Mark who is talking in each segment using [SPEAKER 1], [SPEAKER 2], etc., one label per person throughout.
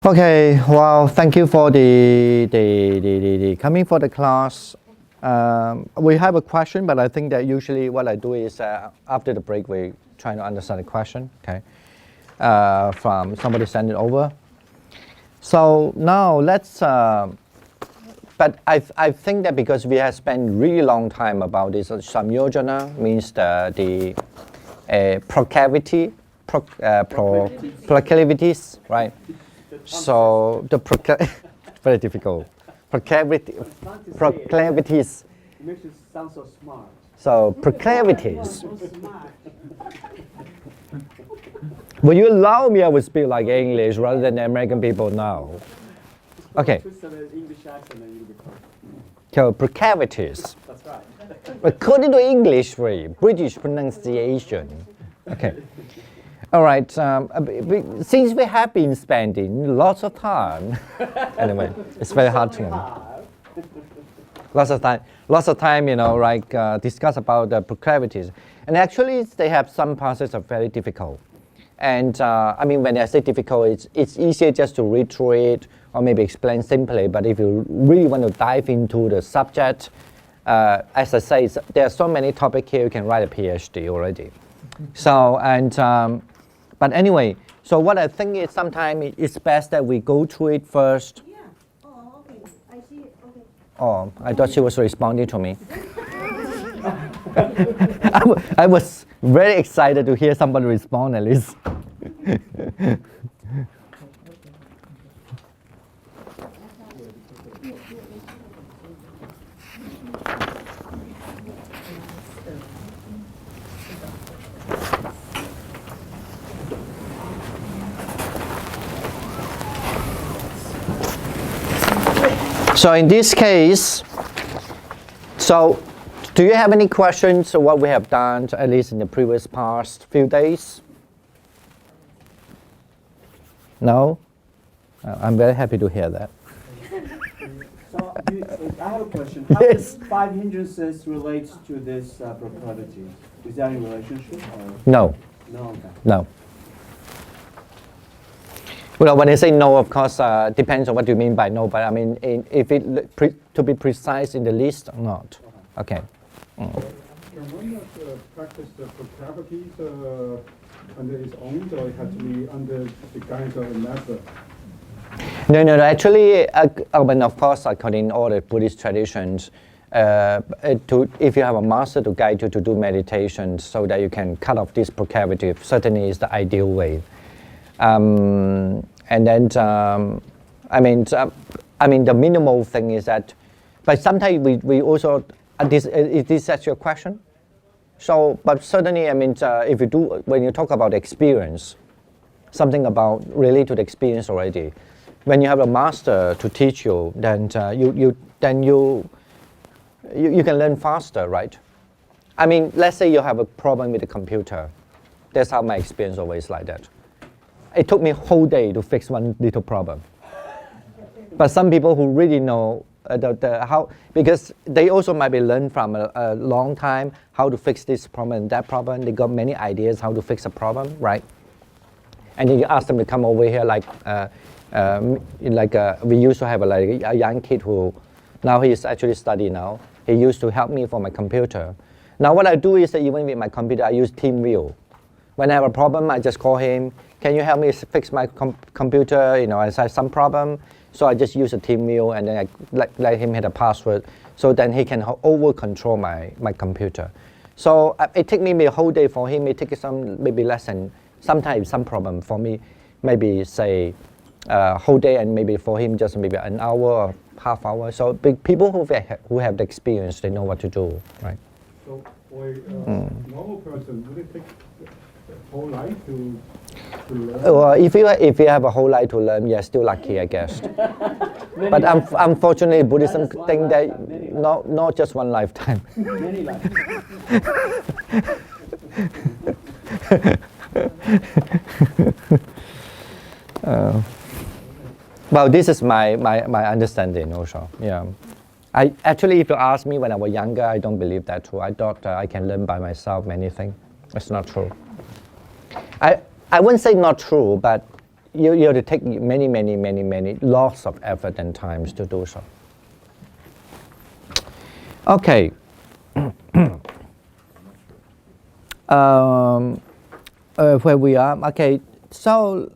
[SPEAKER 1] Okay, well, thank you for the coming for the class. We have a question, but I think that usually what I do is after the break we try to understand the question. Okay, from somebody send it over. So now let's. But I think that because we have spent really long time about this, samyojana means the proclivities, right? So the very difficult proclivities.
[SPEAKER 2] It makes you sound so smart.
[SPEAKER 1] So proclivities. Will you allow me? I would speak like English rather than the American people now. Okay. So proclivities.
[SPEAKER 2] That's right.
[SPEAKER 1] According to English, British pronunciation. Okay. All right, since we have been spending lots of time, anyway, it's very hard to lots of time, you know, like discuss about the proclivities. And actually, they have some passages are very difficult. And I mean, when I say difficult, it's easier just to read through it or maybe explain simply. But if you really want to dive into the subject, as I say, there are so many topics here, you can write a PhD already. So, and but anyway, so what I think is sometimes it's best that we go through it first.
[SPEAKER 3] Yeah. Oh, okay. I see it. Okay.
[SPEAKER 1] Oh, I thought she was responding to me. I was very excited to hear somebody respond at least. So in this case, so do you have any questions on what we have done, at least in the previous past few days? No? I'm very happy to hear that.
[SPEAKER 2] So I have a question. How
[SPEAKER 1] Yes.
[SPEAKER 2] does 5 hindrances relates to this proclivity? Is there any relationship? Or?
[SPEAKER 1] No.
[SPEAKER 2] No. Okay.
[SPEAKER 1] No. Well, when I say no, of course, depends on what you mean by no. But I mean, if it to be precise in the list or not. Okay.
[SPEAKER 4] Can one not practice the proclivities under his own, or it has to be under the guidance of a master?
[SPEAKER 1] No. Actually, I mean, of course, according to all the Buddhist traditions, if you have a master to guide you to do meditation, so that you can cut off this proclivity, certainly is the ideal way. And then, I mean, the minimal thing is that, but sometimes we also, is this such a question? So, but certainly, I mean, if you do, when you talk about experience, something about related to the experience already, when you have a master to teach you, then you can learn faster, right? I mean, let's say you have a problem with the computer. That's how my experience always like that. It took me a whole day to fix one little problem. But some people who really know how, because they also might be learned from a long time how to fix this problem and that problem. They got many ideas how to fix a problem, right? And then you ask them to come over here, like we used to have a young kid who, now he is actually studying now. He used to help me for my computer. Now what I do is that even with my computer, I use TeamViewer. When I have a problem, I just call him. Can you help me fix my computer? You know, I have some problem. So I just use a TeamViewer and then I let him hit a password. So then he can over control my computer. So it takes me a whole day for him. It takes maybe less than, sometimes some problem for me, maybe say a whole day, and maybe for him just maybe an hour or half hour. So people who have the experience, they know what to do, right?
[SPEAKER 4] So for a normal person, would it take a whole life to learn?
[SPEAKER 1] Well, if you have a whole life to learn, you're still lucky, I guess. But unfortunately, Buddhism think that not just one lifetime.
[SPEAKER 2] Many lifetimes.
[SPEAKER 1] Well, this is my understanding also. Yeah, I actually, if you ask me when I was younger, I don't believe that too. I thought I can learn by myself many things. It's not true. I wouldn't say not true, but you have to take many lots of effort and times to do so. Okay. Where we are, okay, so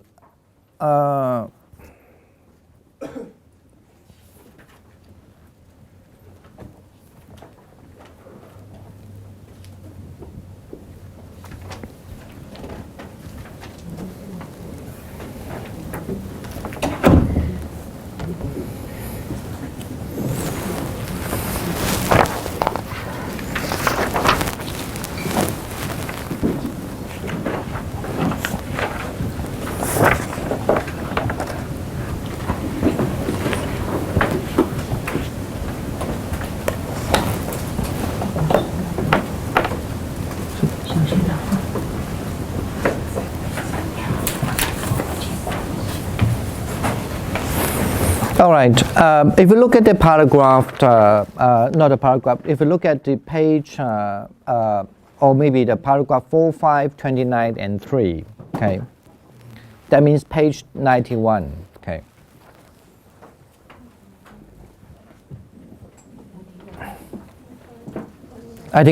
[SPEAKER 1] all right, if you look at the paragraph, not a paragraph, if you look at the page, or maybe the paragraph 4, 5, 29, and 3, okay, that means page 91, okay. I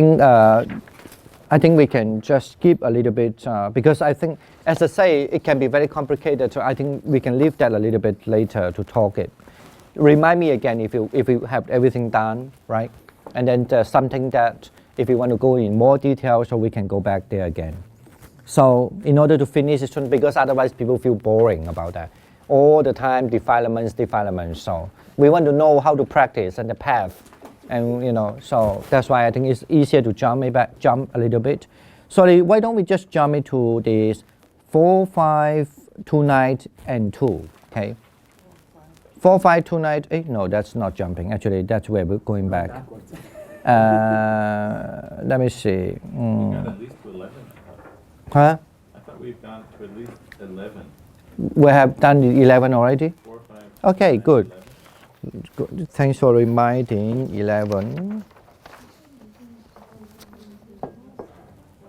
[SPEAKER 1] think we can just skip a little bit because I think, as I say, it can be very complicated. So I think we can leave that a little bit later to talk it. Remind me again if you have everything done, right? And then there's something that if you want to go in more detail, so we can go back there again. So in order to finish it, because otherwise people feel boring about that. All the time, defilements. So we want to know how to practice and the path. And so that's why I think it's easier to jump a little bit. So why don't we just jump into this 4, 5, 2 night and 2, okay? 4, 5, 2 night, no, that's not jumping. Actually, that's where we're going back. Let me see.
[SPEAKER 5] We've got at least to 11.
[SPEAKER 1] Huh?
[SPEAKER 5] I thought we've gone to at least 11.
[SPEAKER 1] We have done 11 already?
[SPEAKER 5] 4, 5.
[SPEAKER 1] Okay,
[SPEAKER 5] 9,
[SPEAKER 1] good.
[SPEAKER 5] 11.
[SPEAKER 1] Good. Thanks for reminding. 11.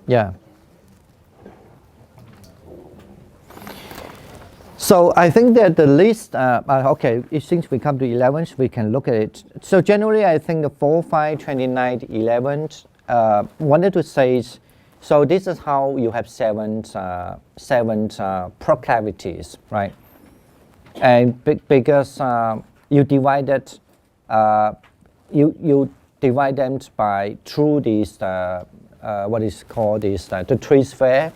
[SPEAKER 1] Yeah. So I think that the list, okay, since we come to 11, we can look at it. So generally, I think the 4, 5, 29, 11, wanted to say, so this is how you have seven proclivities, right? And because you divide it, you divide them by through these what is called this the three sphere,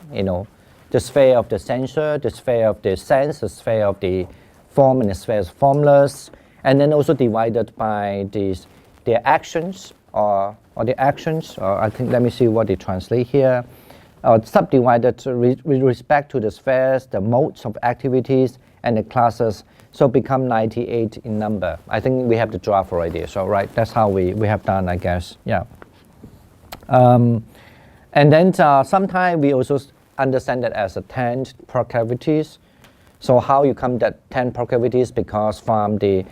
[SPEAKER 1] the sphere of the sensor, the sphere of the sense, the sphere of the form, and the sphere of formulas, and then also divided by their actions or the actions. Or I think let me see what they translate here. Subdivided with respect to the spheres, the modes of activities, and the classes. So become 98 in number. I think we have the draft already. So right, that's how we have done, I guess. Yeah. And then sometimes we also understand that as a 10 proclivities. So how you come that 10 proclivities, because from the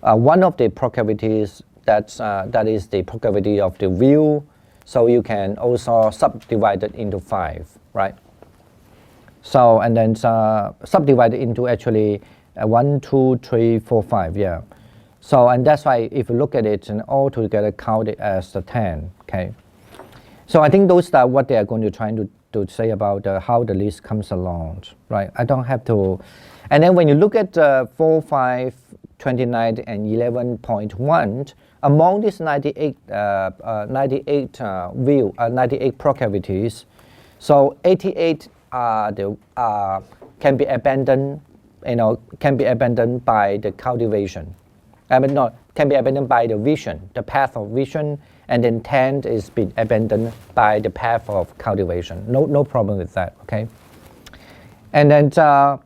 [SPEAKER 1] one of the proclivities that is the proclivity of the view. So you can also subdivide it into 5, right? So and then subdivide it into actually 1, 2, 3, 4, 5, yeah. So and that's why if you look at it and all together count it as the 10, okay. So I think those are what they are going to try to say about how the list comes along, right? I don't have to. And then when you look at 4, 5, 29, and 11.1, among these 98 proclivities, so 88 can be abandoned, can be abandoned by the cultivation. Can be abandoned by the vision, the path of vision, and then 10 is been abandoned by the path of cultivation. No problem with that, okay? And then, so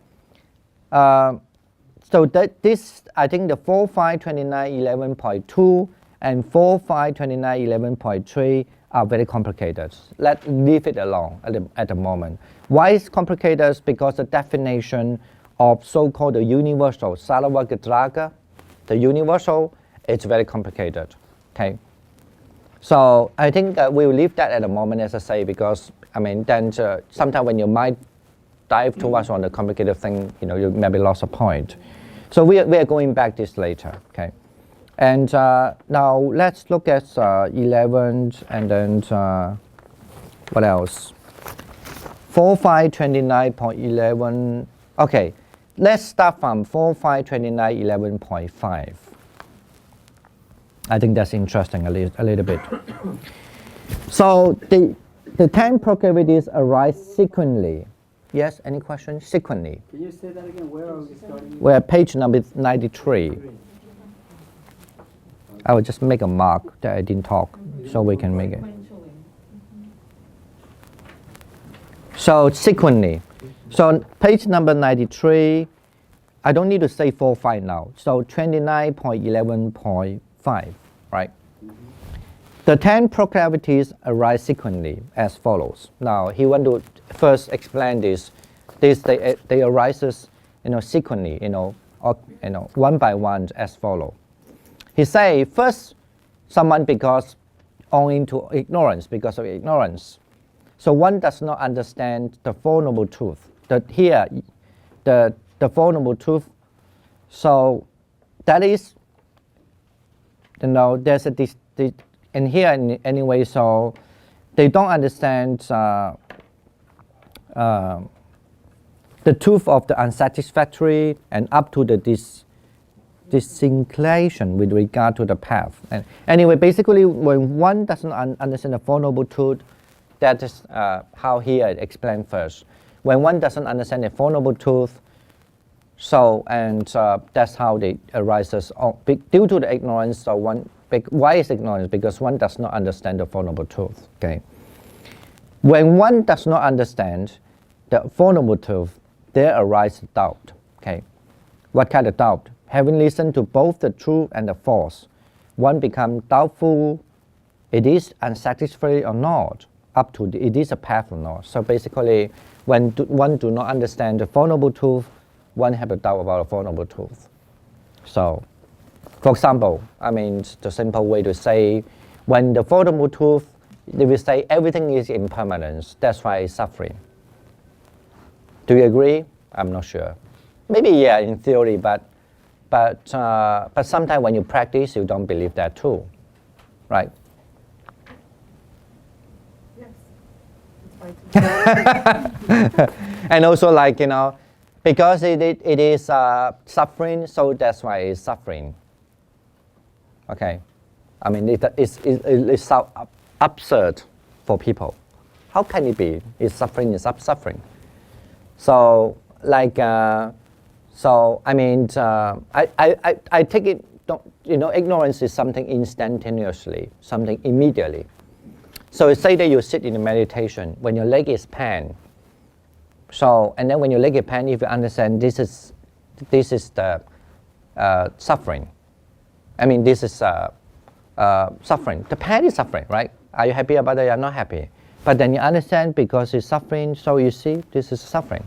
[SPEAKER 1] this, I think the 4, 5, 29, 11.2 and 4, 5, 29, 11.3 are very complicated. Let's leave it alone at the moment. Why is complicated? Because the definition of so-called the universal Sarvagadraga, the universal, it's very complicated, okay? So I think we will leave that at the moment, as I say, because I mean, then sometimes when your mind dive too much on the complicated thing, you maybe lost a point. So we are going back this later, okay? And now let's look at 11 and then what else? 4529.11. Okay, let's start from 4529.11.5. I think that's interesting a little bit. So the 10 proclivities arise sequentially. Yes, any questions? Sequentially.
[SPEAKER 2] Can you say that again? Where are we starting?
[SPEAKER 1] We're at page number 93. I will just make a mark that I didn't talk so we can make it. So sequentially. So page number 93, I don't need to say 4, 5 now. So 29.11.5, right? The 10 proclivities arise sequentially as follows. Now he want to first explain this. They arises, sequentially, one by one as follow. He say first, someone owing to ignorance, because of ignorance. So one does not understand the Four Noble Truths. The Four Noble Truths. So that is, there's and here anyway. So they don't understand the truth of the unsatisfactory and up to the disinclination with regard to the path. And anyway, basically, when one doesn't understand the Four Noble Truths, that is how here it explained first. When one doesn't understand the Four Noble Truths, that's how they arises due to the ignorance. So why is ignorance? Because one does not understand the Four Noble Truths. Okay. When one does not understand the Four Noble Truths, there arises doubt. Okay. What kind of doubt? Having listened to both the truth and the false, one becomes doubtful. It is unsatisfactory or not. Up to it is a path or not. So basically, when one do not understand the Four Noble Truths, one have a doubt about the Four Noble Truths. So, for example, the simple way to say, when the Four Noble Truths, they will say everything is impermanence. That's why it's suffering. Do you agree? I'm not sure. Maybe yeah, in theory, but sometimes when you practice, you don't believe that too, right? And also, because it is suffering, so that's why it's suffering. Okay, it's so absurd for people. How can it be? It's suffering. It's suffering. So I take it. Ignorance is something instantaneously, something immediately. So say that you sit in a meditation when your leg is pain. So and then when your leg is pain, if you understand this is the suffering. This is suffering. The pain is suffering, right? Are you happy about it? You're not happy. But then you understand because it's suffering. So you see, this is suffering.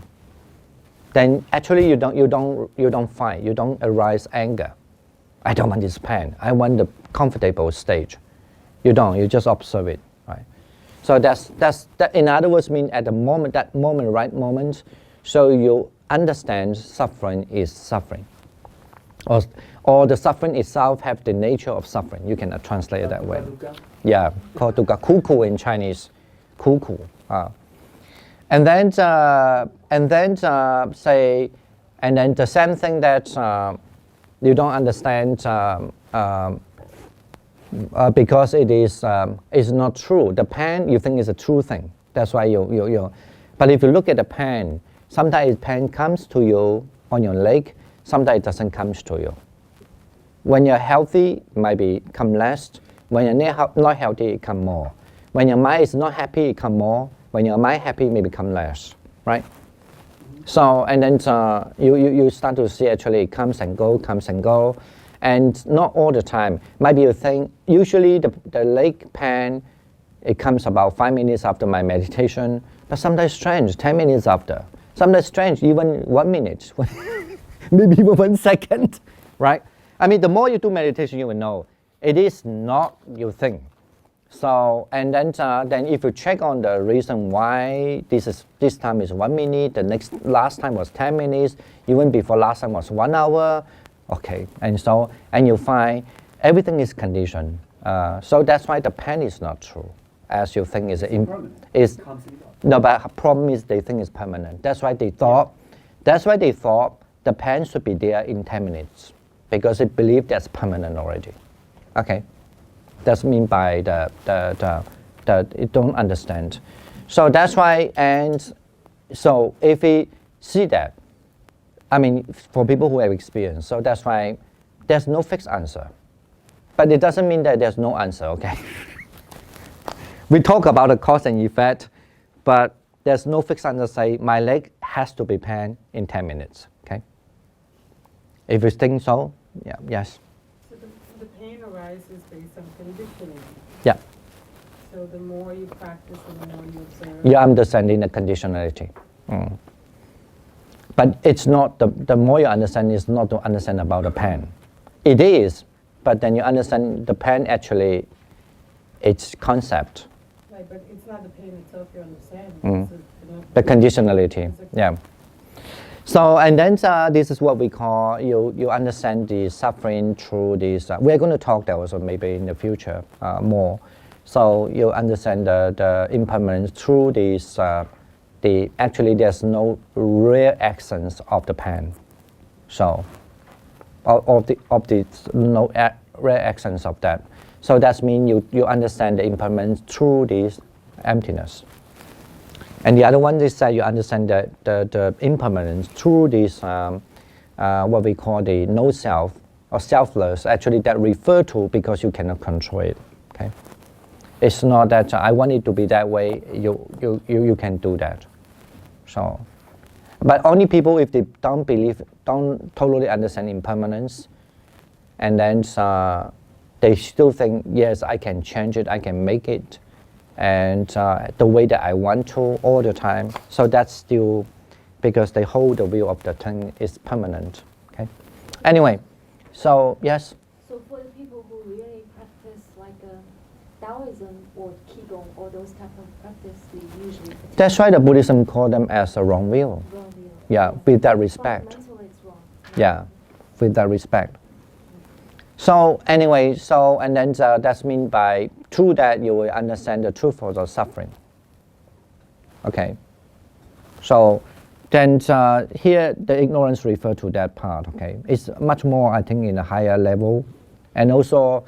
[SPEAKER 1] Then actually you don't arise anger. I don't want this pain. I want the comfortable stage. You don't. You just observe it. So that in other words mean at the moment, right moment, so you understand suffering is suffering. Or the suffering itself have the nature of suffering. You can translate it that way. Yeah, called dukkha, kuku in Chinese, kuku. And then the same thing that you don't understand because it is not true. The pain you think is a true thing. That's why you. But if you look at the pain, sometimes pain comes to you on your leg. Sometimes it doesn't come to you. When you're healthy, it might come less. When you're not healthy, it come more. When your mind is not happy, it come more. When your mind happy, it may become less, right? So and then you start to see actually it comes and go, and not all the time. Maybe you think usually the leg pain, it comes about 5 minutes after my meditation, but sometimes strange, 10 minutes after. Sometimes strange, even 1 minute, maybe even 1 second, right? The more you do meditation, you will know it is not you think. So and then if you check on the reason why this time is 1 minute, the last time was 10 minutes, even before last time was 1 hour, okay, and you find everything is conditioned. So that's why the pain is not true, as you think is no, but problem is they think it's permanent. That's why they thought the pain should be there in 10 minutes because they believe that's permanent already. Okay. That's mean by the you don't understand. So that's why, and so if we see that, I mean, for people who have experience, so that's why there's no fixed answer. But it doesn't mean that there's no answer, okay? We talk about the cause and effect, but there's no fixed answer say my leg has to be pain in 10 minutes, okay? If you think so, yeah, yes.
[SPEAKER 6] The pain arises based on conditioning.
[SPEAKER 1] Yeah.
[SPEAKER 6] So the more you practice and the more you observe.
[SPEAKER 1] You understand in the conditionality. But it's not, the more you understand is not to understand about the pain. It is, but then you understand the pain actually, it's concept.
[SPEAKER 6] Right, but it's not the pain itself you understand.
[SPEAKER 1] The conditionality, yeah. So, and then this is what we call, you understand the suffering through this, we're going to talk that also maybe in the future more. So you understand the impermanence through this, actually there's no real essence of the pain. So, of the no real essence of that. So that means you understand the impermanence through this emptiness. And the other one is that you understand the impermanence through this, what we call the no self or selfless, actually that refer to because you cannot control it, okay? It's not that I want it to be that way, you can do that. So, but only people if they don't totally understand impermanence, and then they still think, yes, I can change it, I can make it, and the way that I want to all the time. So that's still because they hold the view of the thing is permanent. Okay. Anyway, so yes.
[SPEAKER 3] So for the people who really practice like Taoism or Qigong or those type of practice, they usually.
[SPEAKER 1] That's why the Buddhism call them as a wrong view.
[SPEAKER 3] Wrong view.
[SPEAKER 1] Yeah, with that respect.
[SPEAKER 3] Fundamentally it's wrong.
[SPEAKER 1] Yeah, with that respect. So anyway, and then that's mean by through that you will understand the truth of the suffering. Okay. So then here the ignorance refer to that part. Okay, it's much more I think in a higher level, and also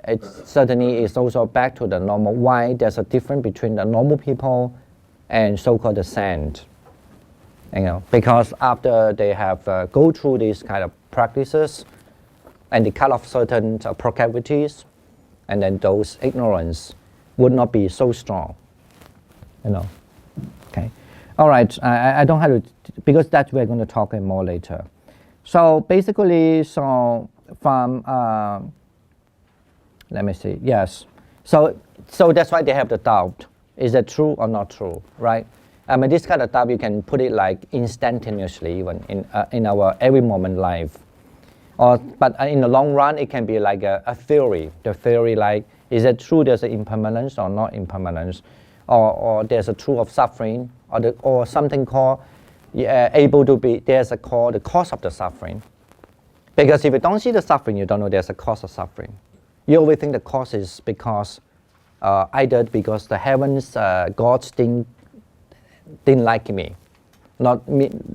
[SPEAKER 1] it certainly is also back to the normal. Why there's a difference between the normal people and so-called the saint. You know, because after they have go through these kind of practices, and they cut off certain proclivities, and then those ignorance would not be so strong, you know. Okay, all right. I don't have to because that we're going to talk more later. So basically, so from let me see. Yes. So that's why they have the doubt. Is it true or not true? Right. I mean, this kind of doubt you can put it like instantaneously even in our every moment life. But in the long run, it can be like a theory. The theory like, is it true there's an impermanence or not impermanence? Or there's a truth of suffering, or something called, able to be, there's a call, the cause of the suffering. Because if you don't see the suffering, you don't know there's a cause of suffering. You always think the cause is because, either because the heavens, gods didn't like me,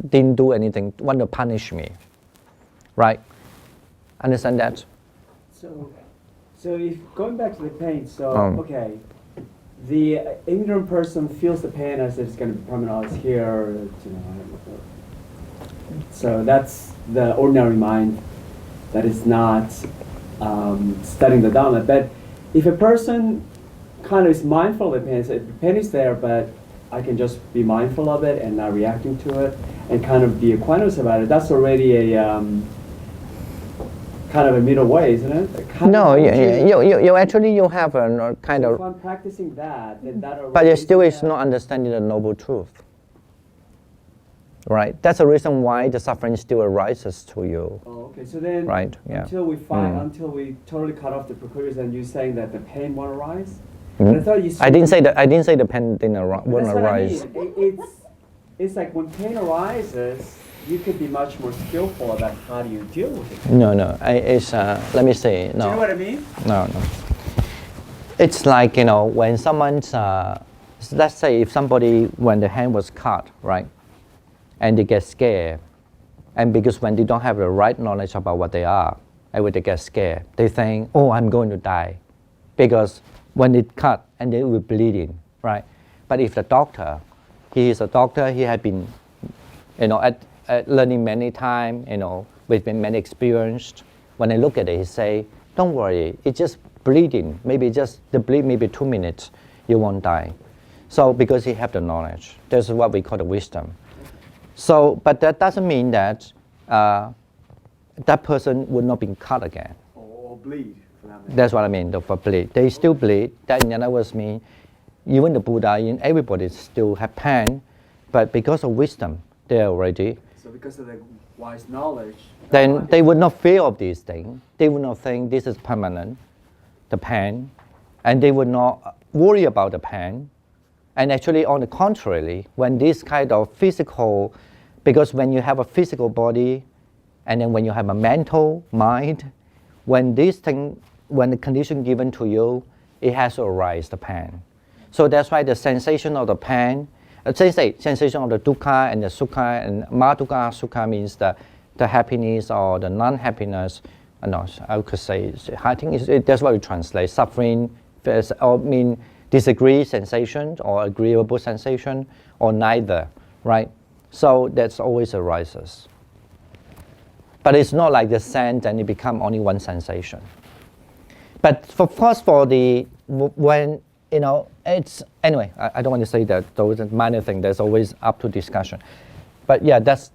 [SPEAKER 1] didn't do anything, want to punish me, right? Understand that?
[SPEAKER 2] So if going back to the pain, okay, the ignorant person feels the pain as if it's going to be permanent. Oh, it's here, you know. So that's the ordinary mind that is not studying the Dhamma. But if a person kind of is mindful of the pain, so the pain is there, but I can just be mindful of it and not reacting to it, and kind of be acquainted about it. That's already a kind of a middle way, isn't it?
[SPEAKER 1] No, you actually you have a kind
[SPEAKER 2] so
[SPEAKER 1] of.
[SPEAKER 2] If I'm practicing that, then that already.
[SPEAKER 1] But it still is not understanding the noble truth. Right. That's the reason why the suffering still arises to you.
[SPEAKER 2] Oh, okay. So then,
[SPEAKER 1] right. Yeah.
[SPEAKER 2] Until we find, until we totally cut off the proclivities, and you're saying that the pain won't arise. But I thought you said
[SPEAKER 1] I didn't say that. I didn't say the pain won't
[SPEAKER 2] That's what I
[SPEAKER 1] arise.
[SPEAKER 2] mean. It's like when pain arises, you could be much more skillful about how do you deal with it.
[SPEAKER 1] No. It's let me say no.
[SPEAKER 2] Do you know what I mean?
[SPEAKER 1] No. It's like, when someone's, let's say if somebody, when the hand was cut, right, and they get scared, and because when they don't have the right knowledge about what they are, and when they get scared, they think, oh, I'm going to die, because when it cut and they were bleeding, right? But if the doctor, he is a doctor, he had been, at learning many times, with many experience, when they look at it, he say, don't worry, it's just bleeding, maybe just the bleed, maybe 2 minutes, you won't die. So because he have the knowledge, that's what we call the wisdom. So, but that doesn't mean that that person would not be cut again.
[SPEAKER 2] Or bleed. For that matter.
[SPEAKER 1] That's what I mean, for bleed. They still bleed. That in other words mean, even the Buddha, everybody still have pain, but because of wisdom, they're already.
[SPEAKER 2] So because of the wise knowledge.
[SPEAKER 1] Then they would not fear of these things. They would not think this is permanent, the pain, and they would not worry about the pain. And actually, on the contrary, when this kind of physical, because when you have a physical body, and then when you have a mental mind, when this thing, when the condition given to you, it has to arise, the pain. So that's why the sensation of the pain, sensation of the dukkha and the sukha, and madukha, sukha means the happiness or the non-happiness. No, I could say, I think that's what we translate, suffering, or mean disagree sensation or agreeable sensation, or neither, right? So that's always arises. But it's not like the sense and it become only one sensation. But of course for when, it's, anyway, I don't want to say that those are minor things, there's always up to discussion. But yeah, that's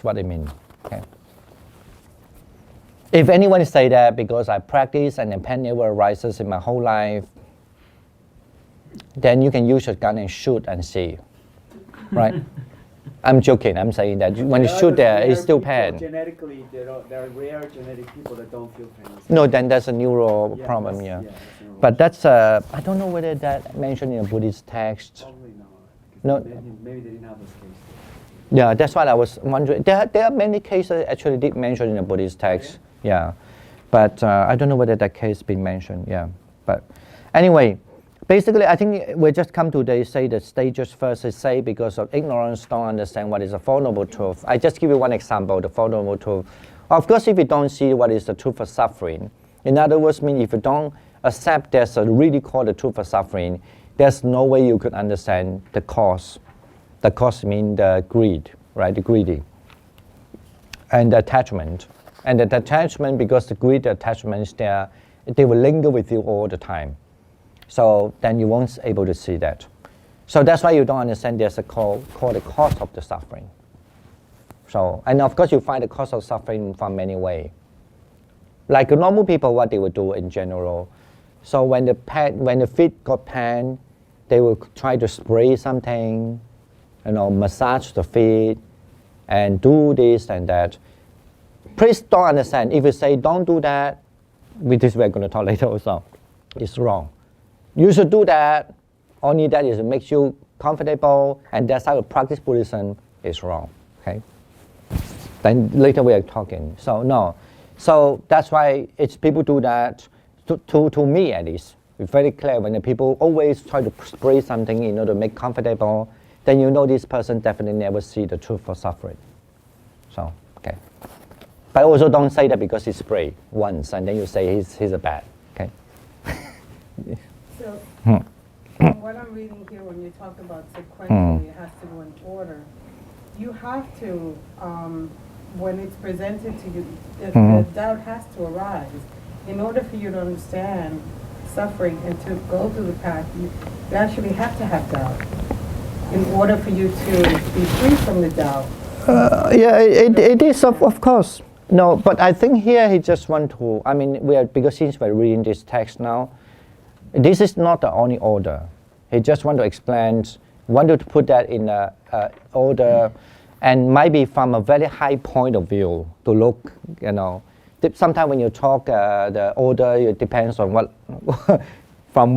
[SPEAKER 1] what I mean, okay? If anyone say that because I practice and the pain never arises in my whole life, then you can use your gun and shoot and see, right? I'm joking. I'm saying that when you shoot there, it's still pain.
[SPEAKER 2] Genetically, there are rare genetic people that don't feel pain.
[SPEAKER 1] No, then that's a neuro problem, yeah. But that's, I don't know whether that mentioned in a Buddhist text.
[SPEAKER 2] Probably not.
[SPEAKER 1] No.
[SPEAKER 2] Maybe they didn't have those cases.
[SPEAKER 1] Yeah, that's what I was wondering. There are many cases actually did mention in the Buddhist text. Yeah. But I don't know whether that case been mentioned, yeah. But anyway, basically, I think we just come to say the stages first is say because of ignorance, don't understand what is a Four Noble Truth. I just give you one example, the Four Noble Truth. Of course, if you don't see what is the truth of suffering, in other words, if you don't accept there's a really called the truth of suffering, there's no way you could understand the cause. The cause means the greed, right? The greedy. And the attachment. And the attachment, because the greed, the attachments, they will linger with you all the time. So then you won't be able to see that. So that's why you don't understand there's a called the cause of the suffering. So, and of course you find the cause of suffering from many ways. Like normal people, what they would do in general. So when the feet got pain, they will try to spray something, massage the feet, and do this and that. Please don't understand. If you say don't do that, which is we're going to talk later also, it's wrong. You should do that. Only that is makes you comfortable, and that's how you practice Buddhism is wrong. Okay. Then later we are talking. So no. So that's why it's people do that. To me at least, it's very clear when the people always try to spray something in order to make comfortable. Then you know this person definitely never see the truth for suffering. So okay. But also don't say that because he sprayed once and then you say he's a bad. Okay.
[SPEAKER 6] So, from what I'm reading here, when you talk about sequentially, it has to go in order. You have to, when it's presented to you, the doubt has to arise. In order for you to understand suffering and to go through the path, you actually have to have doubt. In order for you to be free from the doubt.
[SPEAKER 1] Yeah, it is of course. No, but I think here he just want to, because since we're reading this text now, this is not the only order. He just want to explain, wanted to put that in a order, and maybe from a very high point of view to look, Sometimes when you talk, the order, it depends on what, from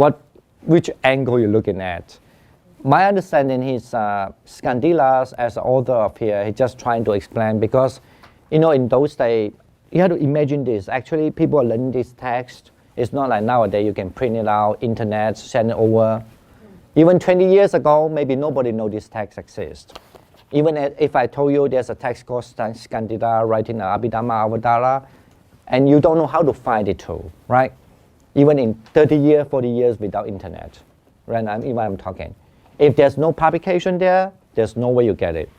[SPEAKER 1] which angle you're looking at. My understanding is Skandilas, as the author of here, he's just trying to explain because, in those days, you have to imagine this. Actually, people are learning this text. It's not like nowadays you can print it out, internet, send it over. Even 20 years ago, maybe nobody knows this text exists. Even if I told you there's a text called Skandila writing Abhidharmavatara, and you don't know how to find it too, right? Even in 30 years, 40 years without internet, right? Even I'm talking. If there's no publication there, there's no way you get it.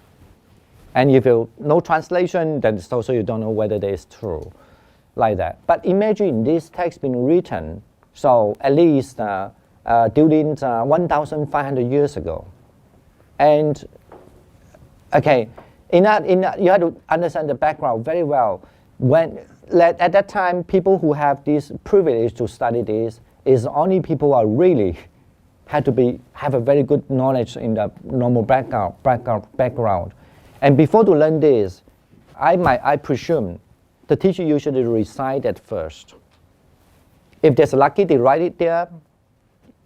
[SPEAKER 1] And if you no translation, then it's also you don't know whether it is true, like that. But imagine this text being written, so at least during 1,500 years ago. And okay, you have to understand the background very well. At that time, people who have this privilege to study this is only people who are really have a very good knowledge in the normal background. And before to learn this, I presume the teacher usually recite it first. If there's lucky, they write it there.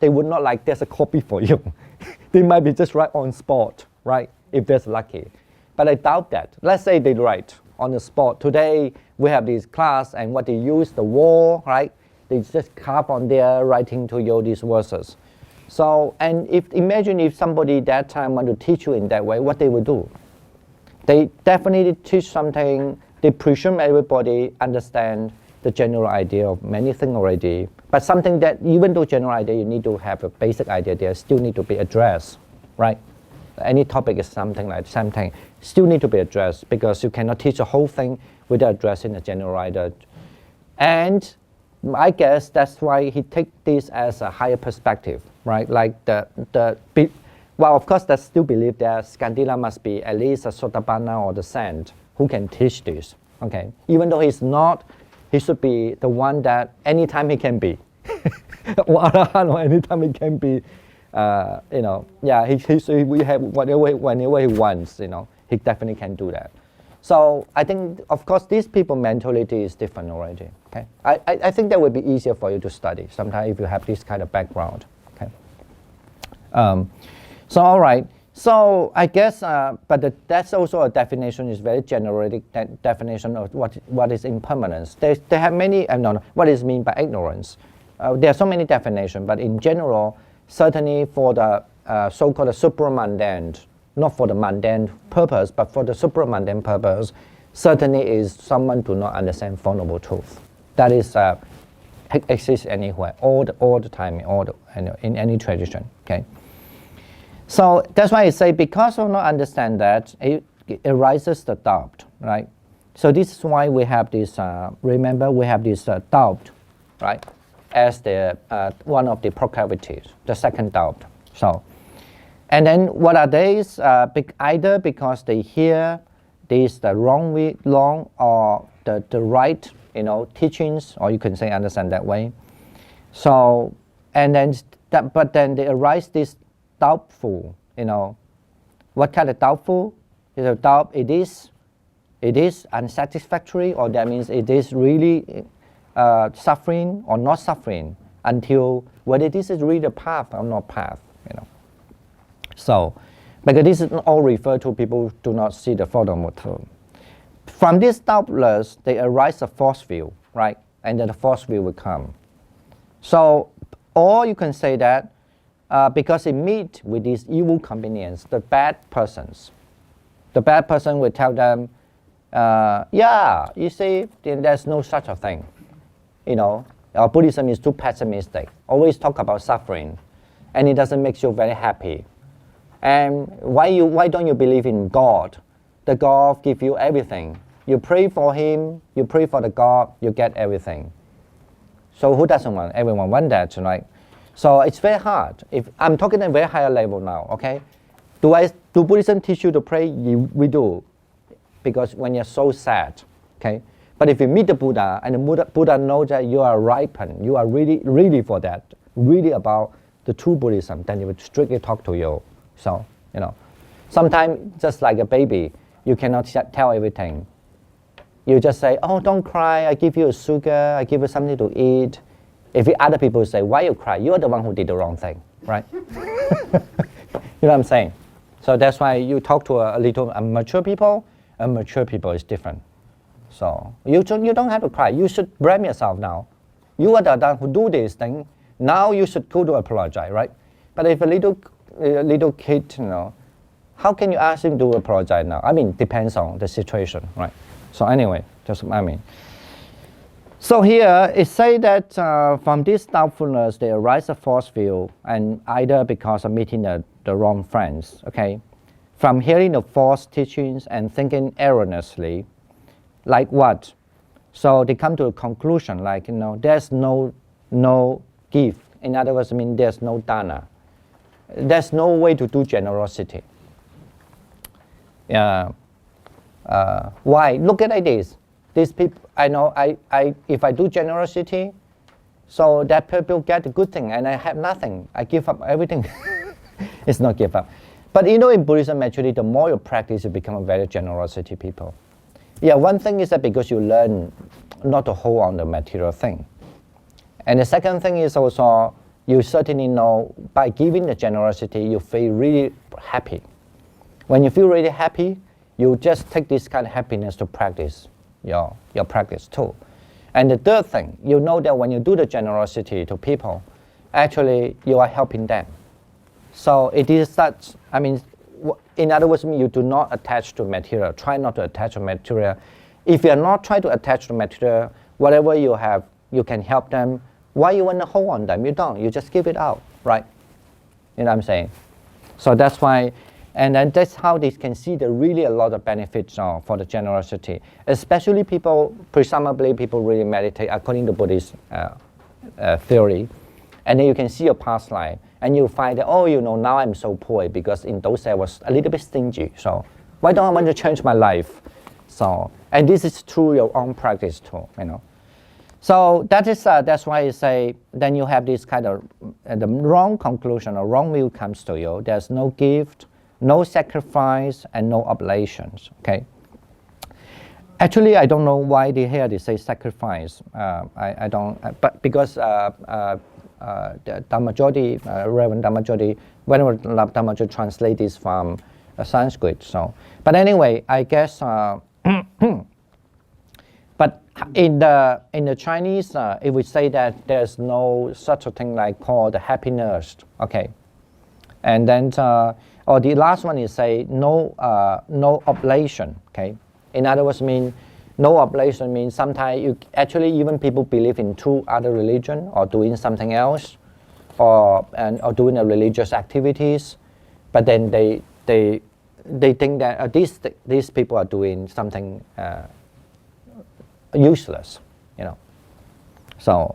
[SPEAKER 1] They would not like there's a copy for you. They might be just write on spot, right? If there's lucky. But I doubt that. Let's say they write on the spot. Today we have this class and what they use, the wall, right? They just carve on there writing to you these verses. So, and imagine if somebody that time want to teach you in that way, what they would do. They definitely teach something, they presume everybody understand the general idea of many things already. But something that even though general idea, you need to have a basic idea there, still need to be addressed, right? Any topic is something like something, still need to be addressed because you cannot teach the whole thing without addressing the general idea. And I guess that's why he takes this as a higher perspective, right? Like well, of course, there's still believe that Skandila must be at least a Sotapanna or the saint who can teach this, okay? Even though he's not, he should be the one that anytime he can be, or Arahant, or anytime he can be, we have whenever he wants, he definitely can do that. So I think, of course, these people mentality is different already. Okay, I think that would be easier for you to study sometimes if you have this kind of background. Okay. So all right. So I guess, but that's also a definition. Is very generic definition of what is impermanence. They have many. What is mean by ignorance? There are so many definitions, but in general, certainly for the so-called supramundane. Not for the mundane purpose, but for the supramundane purpose, certainly is someone do not understand Four Noble Truths. That is exists anywhere, all the time, in any tradition. Okay. So that's why I say because of not understand that, it arises the doubt, right? So this is why we have this. Remember, we have this doubt, right, as the one of the proclivities, the second doubt. So. And then what are these? Either because they hear this the wrong or the right, teachings, or you can say understand that way. So, and then but then they arise this doubtful. What kind of doubtful? Is a doubt it is unsatisfactory, or that means it is really suffering or not suffering until whether this is really the path or not path. So, because this is all referred to people who do not see the Four Noble Truths. From this doubtless, they arise a false view, right? And then the false view will come. So, or you can say that because they meet with these evil companions, the bad persons. The bad person will tell them, you see, there's no such a thing. Our Buddhism is too pessimistic. Always talk about suffering, and it doesn't make you very happy. And why don't you believe in God? The God gives you everything. You pray for Him, you pray for the God, you get everything. So who doesn't want? Everyone wants that, right? So it's very hard. If I'm talking at a very higher level now, okay? Do Buddhism teach you to pray? We do, because when you're so sad, okay? But if you meet the Buddha and the Buddha knows that you are ripened, you are really, really for that, really about the true Buddhism, then he would strictly talk to you. So, sometimes just like a baby, you cannot tell everything. You just say, oh, don't cry, I give you a sugar, I give you something to eat. If other people say, why you cry? You're the one who did the wrong thing, right? You know what I'm saying? So that's why you talk to a little mature people, and mature people is different. So you don't have to cry. You should blame yourself now. You are the one who do this thing. Now you should go to apologize, right? But if a little kid, you know, how can you ask him to apologize now? I mean, depends on the situation, right? So anyway, just I mean. So here it say that from this doubtfulness there arise a false view, and either because of meeting the wrong friends, okay, from hearing the false teachings and thinking erroneously, like what? So they come to a conclusion like, you know, there's no gift. In other words, I mean, there's no dana. There's no way to do generosity. Why? Look at it like this. These people, I know, if I do generosity, so that people get a good thing, and I have nothing. I give up everything. It's not give up. But you know, in Buddhism, actually, the more you practice, you become a very generosity people. Yeah, one thing is that because you learn not to hold on the material thing. And the second thing is also, you certainly know by giving the generosity, you feel really happy. When you feel really happy, you just take this kind of happiness to practice your practice too. And the third thing, you know that when you do the generosity to people, actually you are helping them. So it is such, I mean, in other words, you do not attach to material. Try not to attach to material. If you are not trying to attach to material, whatever you have, you can help them. Why you want to hold on them? You don't. You just give it out, right? You know what I'm saying? So that's why, and then that's how they can see there really a lot of benefits for the generosity. Especially people, presumably people really meditate according to Buddhist theory. And then you can see your past life. And you find that, oh, you know, now I'm so poor because in those days I was a little bit stingy. So why don't I want to change my life? So, and this is through your own practice too, you know. So that's why I say, then you have this kind of, the wrong conclusion or wrong view comes to you. There's no gift, no sacrifice, and no oblations, okay? Actually, I don't know why they say sacrifice. I don't, but because the Dhammajyoti, Reverend Dhammajyoti, Venerable Dhammajyoti translate this from Sanskrit. So, but anyway, I guess. But in the Chinese, if we say that there's no such a thing like called the happiness, okay, and then or the last one is say no oblation, okay. In other words, mean no oblation means sometimes you actually even people believe in two other religion or doing something else, or doing a religious activities, but then they think that these people are doing something useless, you know. So,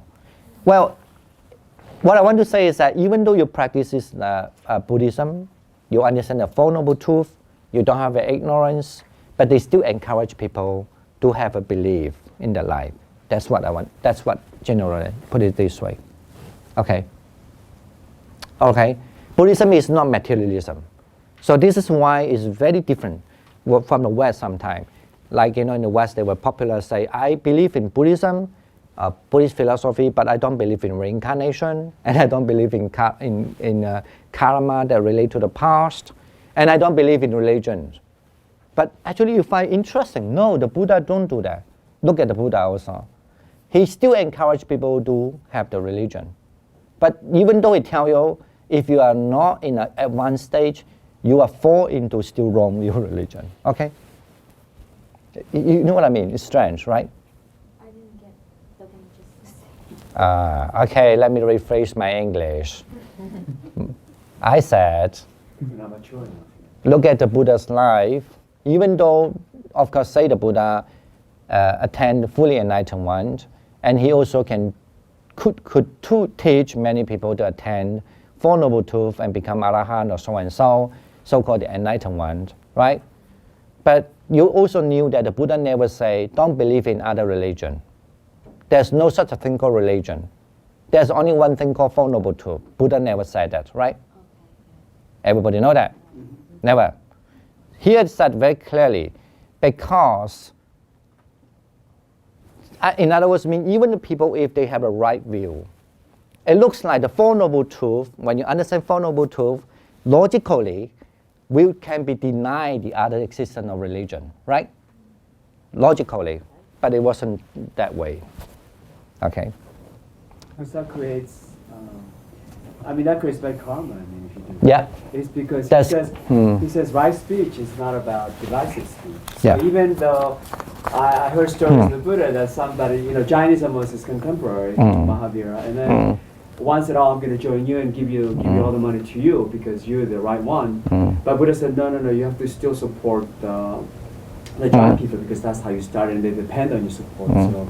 [SPEAKER 1] well, what I want to say is that even though you practice Buddhism, you understand the Four Noble Truths, you don't have ignorance, but they still encourage people to have a belief in their life. That's what I want. That's what generally put it this way. Okay. Okay. Buddhism is not materialism. So this is why it's very different from the West sometimes. Like, you know, in the West, they were popular say, I believe in Buddhism, Buddhist philosophy, but I don't believe in reincarnation, and I don't believe in karma that relate to the past, and I don't believe in religions. But actually you find interesting, no, the Buddha don't do that. Look at the Buddha also. He still encourage people to have the religion. But even though he tell you, if you are not at one stage, you are fall into still wrong your religion, okay? You know what I mean? It's strange, right?
[SPEAKER 3] I didn't get the thing just to say.
[SPEAKER 1] Okay, let me rephrase my English. I said,
[SPEAKER 2] You're not mature enough.
[SPEAKER 1] look at the Buddha's life. Even though, of course, say the Buddha attained fully enlightenment, and he also could teach many people to attain Four Noble Truths and become Arahant or so and so-called the enlightenment, right? But you also knew that the Buddha never say, don't believe in other religion. There's no such a thing called religion. There's only one thing called Four Noble Truths. Buddha never said that, right? Everybody know that? Never. Here it's said very clearly, because, in other words, mean even the people, if they have a right view, it looks like the Four Noble Truths. When you understand Four Noble Truths, logically, we can be denied the other existence of religion, right? Logically, but it wasn't that way. Okay.
[SPEAKER 2] And so that creates, that creates bad karma. I mean, if you do that.
[SPEAKER 1] Yeah.
[SPEAKER 2] It's because
[SPEAKER 1] That's-
[SPEAKER 2] he says right speech is not about divisive speech. So
[SPEAKER 1] Yeah.
[SPEAKER 2] even though I heard stories of the Buddha that somebody, Jainism was his contemporary, Mahavira, and then one said, "Oh, I'm going to join you and give you all the money to you because you're the right one." But Buddha said, "No, you have to still support the Jain people because that's how you started, and they depend on your support." So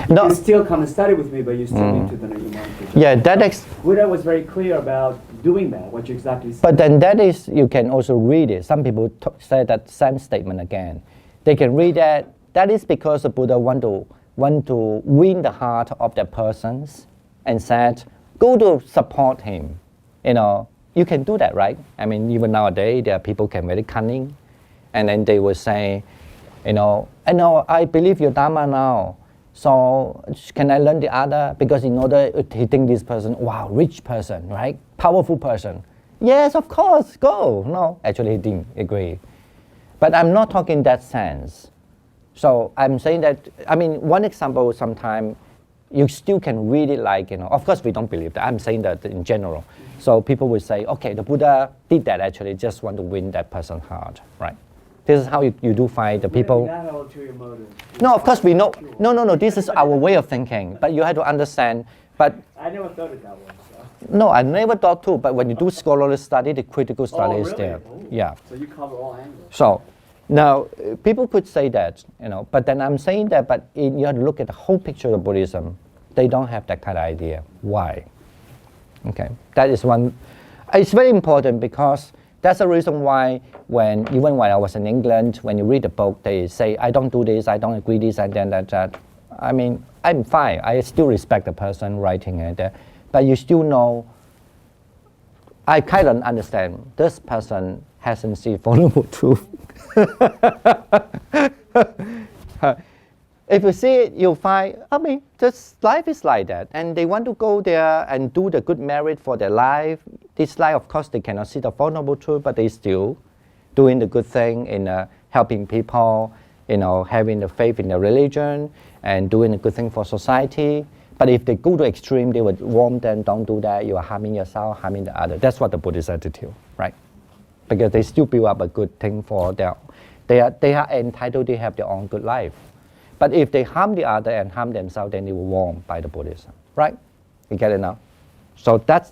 [SPEAKER 2] you
[SPEAKER 1] No.
[SPEAKER 2] can still come and study with me, but you still need to donate your money. to
[SPEAKER 1] Yeah,
[SPEAKER 2] Jain. Buddha was very clear about doing that. What you exactly said.
[SPEAKER 1] But then that is, you can also read it. Some people say that same statement again. They can read that. That is because the Buddha want to win the heart of the persons and said, go to support him. You can do that, right? I mean, even nowadays, there are people can be very cunning. And then they will say, I believe your Dharma now. So can I learn the other? Because in order, he think this person, wow, rich person, right? Powerful person. Yes, of course, go. No, actually he didn't agree. But I'm not talking that sense. So I'm saying that, one example, sometimes you still can read it like, of course we don't believe that. I'm saying that in general. So people will say, okay, the Buddha did that actually, just want to win that person's heart, right? This is how you do find the people.
[SPEAKER 2] Not ulterior motive.
[SPEAKER 1] No, of course we know. No, this is our way of thinking. But you have to understand, but
[SPEAKER 2] I never thought it that way. So.
[SPEAKER 1] no, I never thought too, but when you do scholarly study, the critical study is
[SPEAKER 2] really?
[SPEAKER 1] there.
[SPEAKER 2] Oh.
[SPEAKER 1] Yeah.
[SPEAKER 2] So you cover all angles.
[SPEAKER 1] So now people could say that, but then I'm saying that, but you have to look at the whole picture of Buddhism. They don't have that kind of idea. Why? Okay, that is one. It's very important because that's the reason why even when I was in England, when you read the book, they say, I don't do this, I don't agree this, and then that. I'm fine. I still respect the person writing it. But you still know, I kind of understand, this person hasn't seen Four Noble Truths. If you see it, you'll find, this life is like that. And they want to go there and do the good merit for their life. This life, of course, they cannot see the Four Noble Truths, but they still doing the good thing in helping people, having the faith in the religion and doing a good thing for society. But if they go to extreme, they would warn them, don't do that, you are harming yourself, harming the other. That's what the Buddhist attitude, right? Because they still build up a good thing for they are entitled to have their own good life. But if they harm the other and harm themselves, then they will warn by the Buddhism, right? You get it now? So that's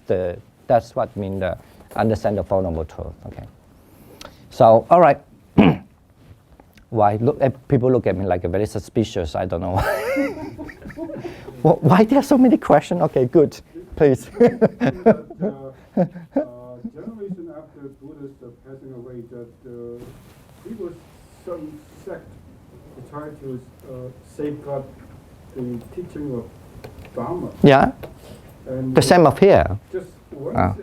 [SPEAKER 1] what I mean, understand the Four Noble Truths, okay? So, all right. Why people look at me like a very suspicious, I don't know why. Why there are so many questions? Okay, good, please.
[SPEAKER 4] Generation after Buddha's passing away, that there was some sect to try to safeguard the teaching of Dharma.
[SPEAKER 1] Yeah,
[SPEAKER 4] And
[SPEAKER 1] the same of here.
[SPEAKER 4] just once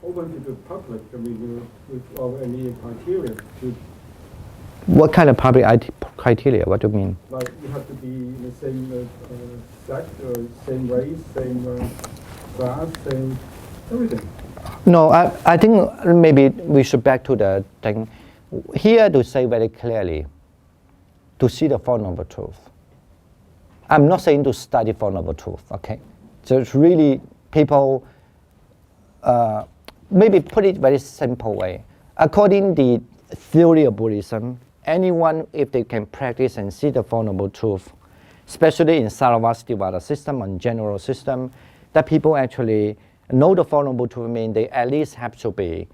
[SPEAKER 4] open to the public, without any criteria, to,
[SPEAKER 1] What kind of public criteria? What do you mean?
[SPEAKER 4] like you have to be in the same sect, same race, same class, same everything.
[SPEAKER 1] No, I think maybe we should back to the thing. Here to say very clearly, to see the Four Noble Truths. I'm not saying to study Four Noble Truths, okay? So it's really people, maybe put it very simple way. According to the theory of Buddhism, anyone, if they can practice and see the Four Noble Truths, especially in Sarvastivada system and general system, that people actually know the Four Noble Truths mean they at least have to be,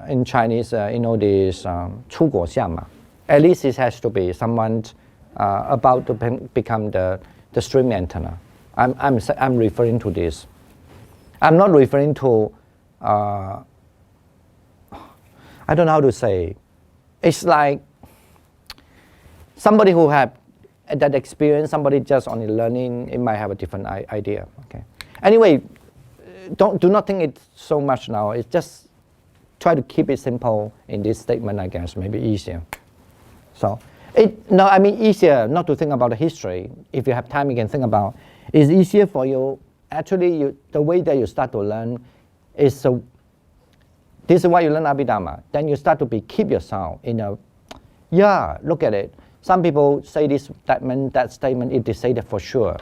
[SPEAKER 1] in Chinese, this 出国相嘛. At least it has to be someone about to become the stream antenna. I'm referring to this. I'm not referring to, I don't know how to say. It's like somebody who have that experience, somebody just only learning, it might have a different idea. Okay. Anyway, do not think it so much now. It's just try to keep it simple in this statement, I guess, maybe easier. So, easier not to think about the history. If you have time, you can think about, it's easier for you actually the way that you start to learn is this is why you learn Abhidharma. Then you start to keep yourself in a, look at it. Some people say this statement, that statement, it they say that for sure.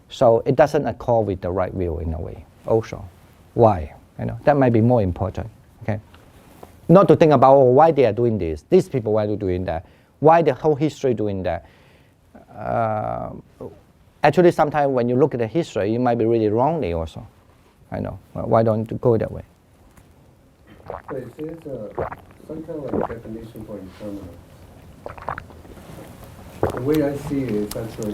[SPEAKER 1] So it doesn't accord with the right view in a way also. Why? That might be more important. Okay. Not to think about why they are doing this. These people, why are they doing that? Why the whole history doing that? Actually, sometimes when you look at the history, you might be really wrongly also. I know. Why don't you go that way?
[SPEAKER 7] There's some kind of like definition for impermanence. The way I see it is actually...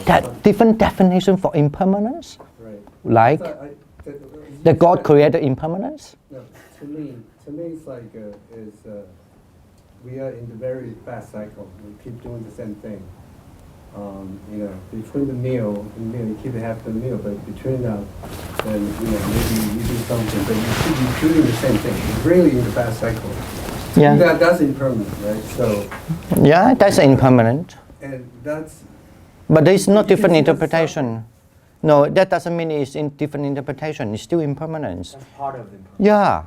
[SPEAKER 1] That different definition for impermanence?
[SPEAKER 7] Right.
[SPEAKER 1] Like? That God created impermanence?
[SPEAKER 7] No, to me it's like we are in the very fast cycle. We keep doing the same thing. Between the meal, you keep half the meal, but between that, then maybe you do something, but you keep doing the same thing. It's really in the fast cycle.
[SPEAKER 1] Yeah.
[SPEAKER 7] That's impermanent, right? So.
[SPEAKER 1] Yeah, that's impermanent.
[SPEAKER 7] And that's.
[SPEAKER 1] But there is no different interpretation. No, that doesn't mean it's in different interpretation. It's still impermanence.
[SPEAKER 2] That's part of impermanence.
[SPEAKER 1] Yeah.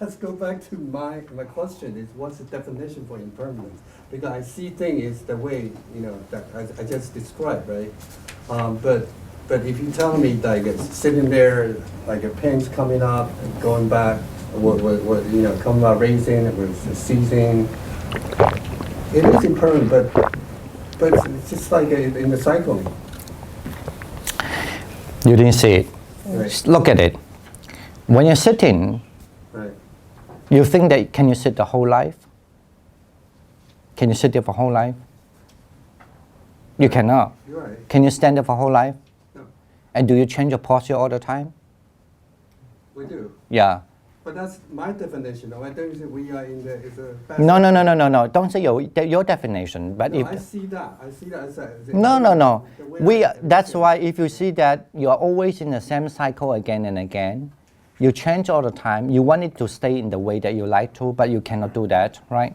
[SPEAKER 7] Let's go back to my question is what's the definition for impermanence? Because I see things is the way that I just described, right? But if you tell me like it's sitting there like a pen's coming up and going back, what coming out raising, it was ceasing. It is impermanent, but it's just like in the cycling.
[SPEAKER 1] You didn't see it.
[SPEAKER 7] Right.
[SPEAKER 1] Look at it. When you're sitting,
[SPEAKER 7] Right.
[SPEAKER 1] you think that can you sit the whole life? Can you sit there for whole life? You cannot.
[SPEAKER 7] You're right.
[SPEAKER 1] Can you stand there for whole life?
[SPEAKER 7] No.
[SPEAKER 1] And do you change your posture all the time?
[SPEAKER 7] We do.
[SPEAKER 1] Yeah.
[SPEAKER 7] But that's my definition. I don't say we are in the. It's a fast
[SPEAKER 1] No. Don't say your definition. But
[SPEAKER 7] No,
[SPEAKER 1] if
[SPEAKER 7] I see that. As a
[SPEAKER 1] no.
[SPEAKER 7] the way I
[SPEAKER 1] That's
[SPEAKER 7] define
[SPEAKER 1] why
[SPEAKER 7] it.
[SPEAKER 1] if you see that you are always in the same cycle again and again, you change all the time. You want it to stay in the way that you like to, but you cannot do that, right?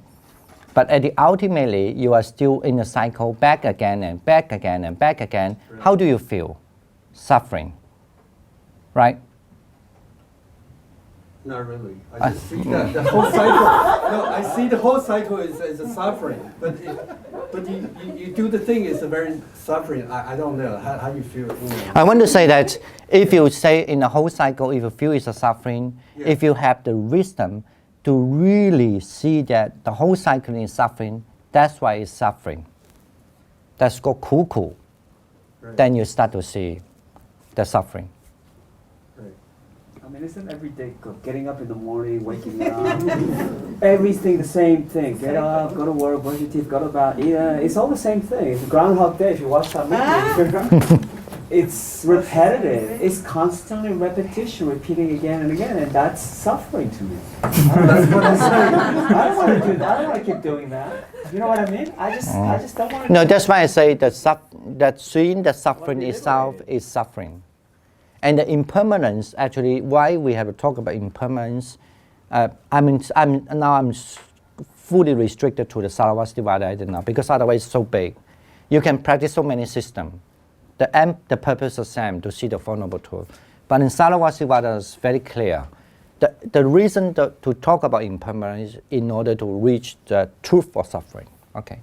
[SPEAKER 1] But ultimately, you are still in the cycle back again and back again and back again.
[SPEAKER 7] Right.
[SPEAKER 1] How do you feel? Suffering, right?
[SPEAKER 7] Not really. I just see that the whole cycle. No, I see the whole cycle is a suffering. But you do the thing is a very suffering. I don't know how you feel.
[SPEAKER 1] I want to say that if you say in the whole cycle, if you feel it's a suffering,
[SPEAKER 7] Yeah.
[SPEAKER 1] if you have the wisdom to really see that the whole cycle is suffering, that's why it's suffering. That's called kuku.
[SPEAKER 7] Right.
[SPEAKER 1] Then you start to see the suffering.
[SPEAKER 7] Right.
[SPEAKER 2] I mean, isn't every day getting up in the morning, waking up, everything the same thing? Get up, go to work, brush your teeth, go to bed. Yeah, it's all the same thing. It's a Groundhog Day if you watch that movie. It's repetitive. It's constantly repetition, repeating again and again, and that's suffering to me. That's what I'm saying. I don't want to do that. I don't want to keep doing that. You know what I mean? I just don't want to.
[SPEAKER 1] No, that's why I say that seeing the suffering itself is suffering. And the impermanence, actually, why we have to talk about impermanence, I'm fully restricted to the Sarvastivada now, because otherwise it's so big. You can practice so many systems. The purpose is the same, to see the Four Noble Truths. But in Sarvastivada, it's very clear. The reason to talk about impermanence is in order to reach the truth for suffering. Okay.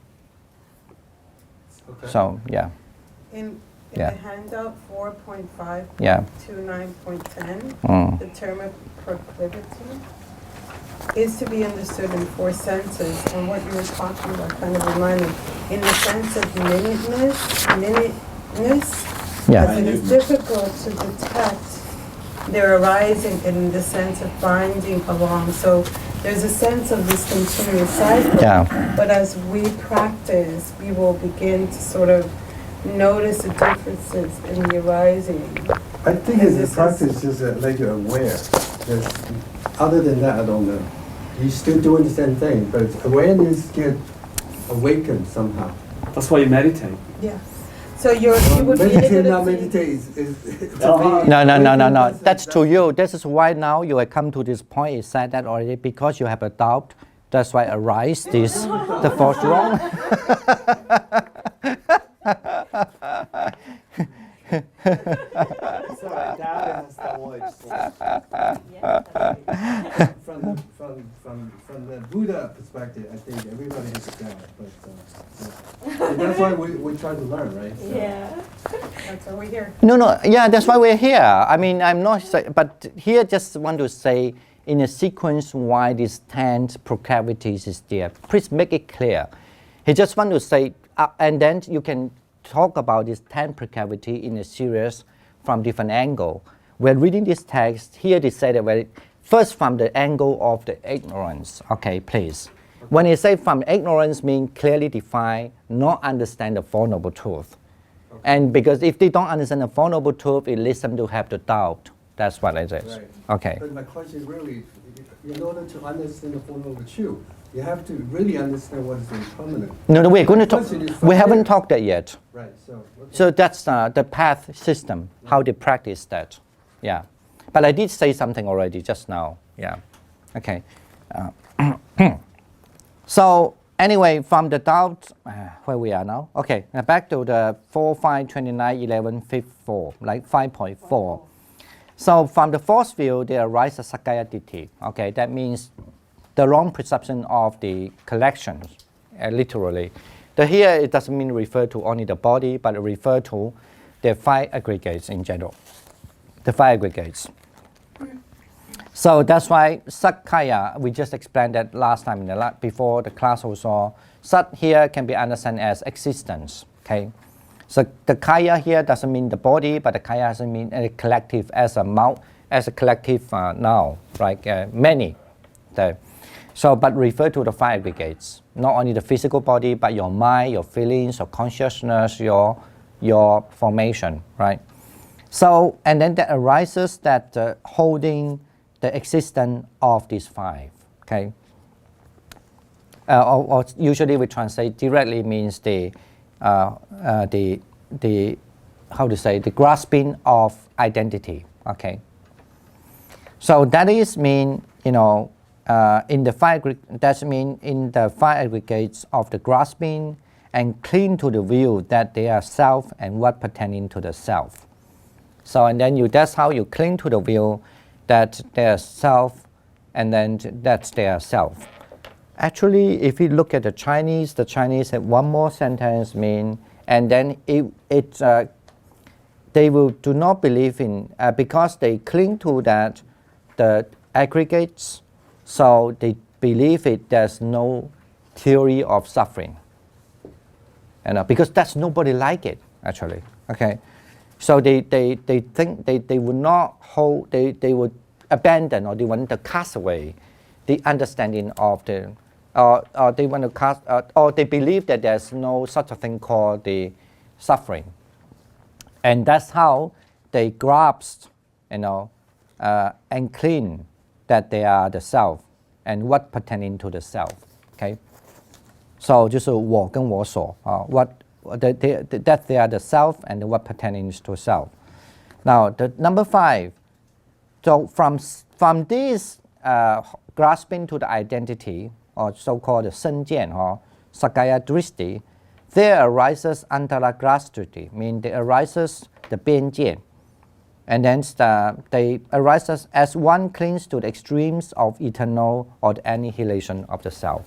[SPEAKER 1] So, yeah.
[SPEAKER 6] In
[SPEAKER 1] Yeah.
[SPEAKER 6] the handout 4.5
[SPEAKER 1] Yeah.
[SPEAKER 6] to 9.10,
[SPEAKER 1] Mm.
[SPEAKER 6] the term of proclivity is to be understood in four senses. And what you were talking about kind of reminded me, in the sense of minuteness,
[SPEAKER 1] Yeah.
[SPEAKER 6] as it is difficult to detect their arising in the sense of binding along. So there's a sense of this continuous cycle.
[SPEAKER 1] Yeah.
[SPEAKER 6] But as we practice, we will begin to sort of notice the differences in the arising.
[SPEAKER 7] I think it's the practice is like you're aware. Other than that, I don't know. You're still doing the same thing, but awareness get awakened somehow.
[SPEAKER 2] That's why you meditate.
[SPEAKER 6] Yeah. So you would be
[SPEAKER 7] Meditate,
[SPEAKER 6] able
[SPEAKER 7] not
[SPEAKER 6] to see.
[SPEAKER 7] meditate is
[SPEAKER 2] Uh-huh.
[SPEAKER 1] No. That's to you. This is why now you have come to this point. You said that already because you have a doubt. That's why arise this, the fourth wrong.
[SPEAKER 7] learn, right? So-
[SPEAKER 6] Yeah. That's why we're here.
[SPEAKER 1] No, yeah, that's why we're here. I mean, I'm not, but here just want to say in a sequence why these 10 procavities is there. Please make it clear. He just want to say, and then you can talk about this 10 procavity in a series from different angle. We're reading this text, here they say that first from the angle of the ignorance. Okay, please. When he say from ignorance mean clearly define, not understand the Four Noble Truth.
[SPEAKER 7] Okay.
[SPEAKER 1] And because if they don't understand the Four Noble Truth, it leads them to have the doubt. That's what it is.
[SPEAKER 7] Right.
[SPEAKER 1] Okay.
[SPEAKER 7] But my question is really, in order to understand the Four Noble Truth, you have to really understand what is impermanent.
[SPEAKER 1] No, we're going to talk.
[SPEAKER 7] Question is
[SPEAKER 1] We
[SPEAKER 7] from
[SPEAKER 1] haven't
[SPEAKER 7] here.
[SPEAKER 1] talked that yet.
[SPEAKER 7] Right, so. Okay.
[SPEAKER 1] So that's the path system, how they practice that. Yeah. But I did say something already just now. Yeah. Okay. So anyway, from the doubt, where we are now. Okay, now back to the 4, 5, 29, 11, 54, like 5.4. So from the fourth view, there arises a Sakaya Ditti. Okay, that means the wrong perception of the collections, literally. The here, it doesn't mean refer to only the body, but it refer to the 5 aggregates in general. The 5 aggregates. So that's why Sakaya, we just explained that last time before the class also. Sat here can be understood as existence. Okay, so the Kaya here doesn't mean the body, but the Kaya doesn't mean a collective as a collective noun, right? Many. So, but refer to the 5 aggregates, not only the physical body, but your mind, your feelings, your consciousness, your formation, right? So, and then that arises that holding the existence of these 5, okay? Or usually we translate directly means the how to say, the grasping of identity, okay? So that is mean, in the 5, that's mean in the 5 aggregates of the grasping and cling to the view that they are self and what pertaining to the self. So and then that's how you cling to the view that they are self and then that's their self. Actually, if you look at the Chinese have one more sentence mean, and then they will do not believe in, because they cling to that, the aggregates, so they believe there's no theory of suffering. Because that's nobody like it, actually, okay? So they think they would not hold, they would abandon or they want to cast away the understanding of the, or they want to cast, or they believe that there's no such a thing called the suffering. And that's how they grasp, and clean that they are the self and what pertaining to the self, okay? So 就是我跟我所, that they are the self and what pertaining to self. Now the number 5, so from this grasping to the identity, or so-called the senjian or sakaya drishti, there arises antaragrastiti, meaning there arises the bianjian. And then they arises as one clings to the extremes of eternal or the annihilation of the self.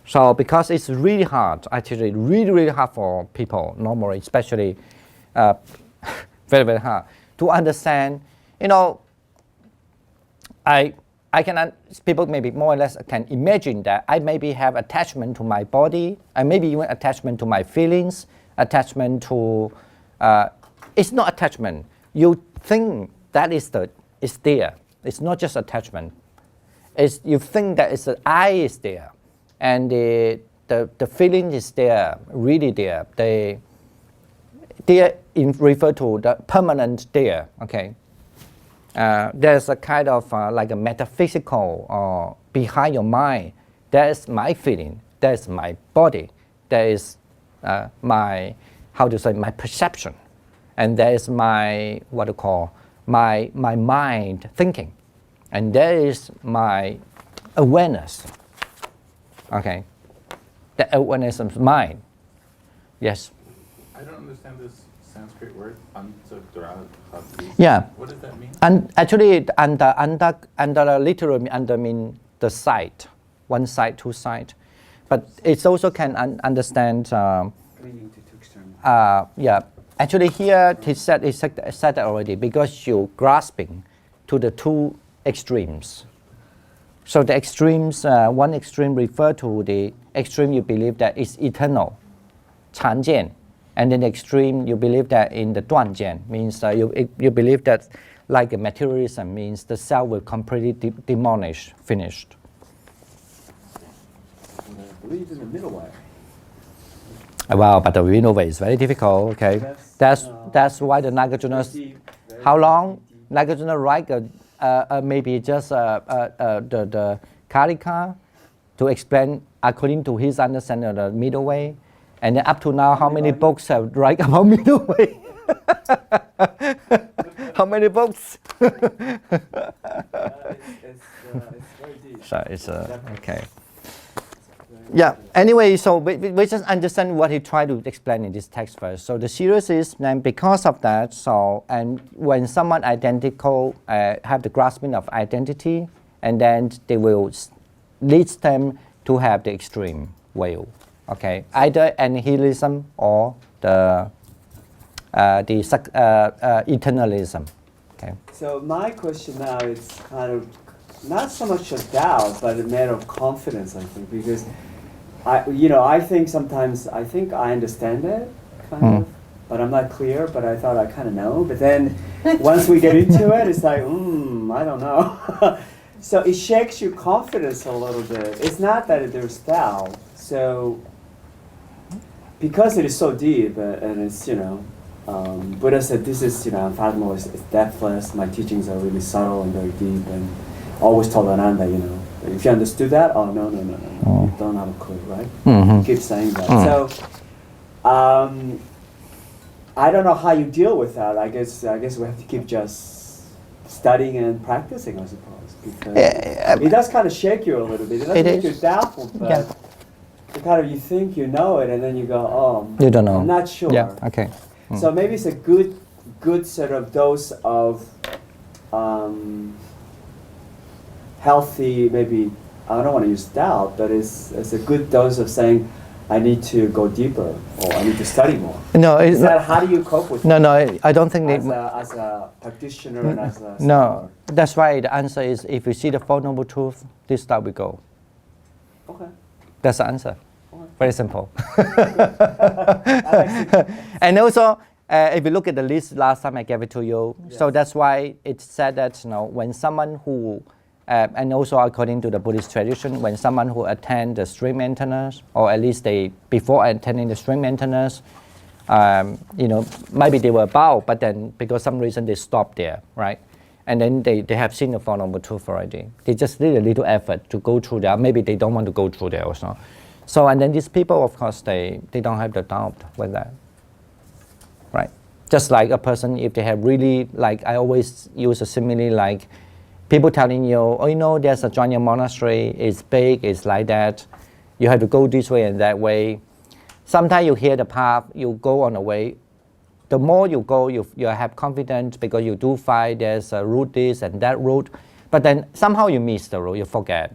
[SPEAKER 1] So because it's really hard, actually really hard for people normally, especially very hard to understand. People maybe more or less can imagine that I maybe have attachment to my body, I maybe even attachment to my feelings, attachment to, it's not attachment. You think that is there. It's not just attachment. You think that the I is there, and the feeling is there, really there. They refer to the permanent there. Okay. There's a kind of like a metaphysical behind your mind. There is my feeling. There is my body. There is my my perception, and there is my my mind thinking, and there is my awareness. Okay, the awareness of mind. Yes.
[SPEAKER 5] I don't understand this Sanskrit word, antadradhati.
[SPEAKER 1] Yeah.
[SPEAKER 5] What does that mean?
[SPEAKER 1] And actually, under literally under mean the side, one side, two side, but it also can understand.
[SPEAKER 2] Clinging to two external
[SPEAKER 1] yeah. Actually, here he said that already because you're grasping to the two extremes. So the extremes, one extreme refer to the extreme you believe that is eternal, 常见, and then the extreme you believe that in the 断见 means you believe that like materialism means the self will completely demolish, finished.
[SPEAKER 2] I believe in the middle way.
[SPEAKER 1] Well, but the middle way is very difficult. Okay, that's why the Nagarjuna. How long Nagarjuna write maybe just the Karika to explain according to his understanding of the middle way, and then up to now, how many books have write about middle way? How many books?
[SPEAKER 2] It's very deep.
[SPEAKER 1] So it's okay. Yeah, anyway, so we just understand what he tried to explain in this text first. So the serious is then because of that, so and when someone identical have the grasping of identity, and then they will lead them to have the extreme will, okay, either annihilism or the eternalism, okay.
[SPEAKER 2] So my question now is kind of not so much a doubt, but a matter of confidence, I think, because I think sometimes I think I understand it, kind of, but I'm not clear. But I thought I kind of know. But then once we get into it, it's like, I don't know. So it shakes your confidence a little bit. It's not that there's doubt. So because it is so deep, and it's Buddha said this is unfathomable. It's depthless. My teachings are really subtle and very deep, and always told Ananda, if you understood that, no, you don't have a clue, right?
[SPEAKER 1] Mm-hmm.
[SPEAKER 2] Keep saying that. So, I don't know how you deal with that. I guess we have to keep just studying and practicing, I suppose, because it does kind of shake you a little bit. It doesn't make you doubtful, but you think you know it, and then you go,
[SPEAKER 1] you don't know.
[SPEAKER 2] I'm not sure.
[SPEAKER 1] Yeah. Okay.
[SPEAKER 2] So maybe it's a good sort of dose of healthy, maybe, I don't want to use doubt, but it's a good dose of saying, I need to go deeper, or I need to study more.
[SPEAKER 1] No, it's
[SPEAKER 2] not. How do you cope with
[SPEAKER 1] no, I don't think
[SPEAKER 2] as a practitioner and as a
[SPEAKER 1] no,
[SPEAKER 2] scholar?
[SPEAKER 1] that's why the answer is if you see the Four Noble Truths, this doubt will go.
[SPEAKER 2] Okay.
[SPEAKER 1] That's the answer.
[SPEAKER 2] Okay.
[SPEAKER 1] Very simple. And also, if you look at the list last time I gave it to you, so that's why it said that when someone who and also according to the Buddhist tradition, when someone who attend the stream maintenance, or at least before attending the stream maintenance, maybe they were about, but then because some reason they stopped there, right? And then they have seen the Four Noble Truths already. They just need a little effort to go through there. Maybe they don't want to go through there also. So, and then these people, of course, they don't have the doubt with that, right? Just like a person, if they have really, like I always use a simile, like people telling you, there's a Jonya monastery, it's big, it's like that. You have to go this way and that way. Sometimes you hear the path, you go on the way. The more you go, you have confidence because you do find there's a route this and that route. But then somehow you miss the route, you forget.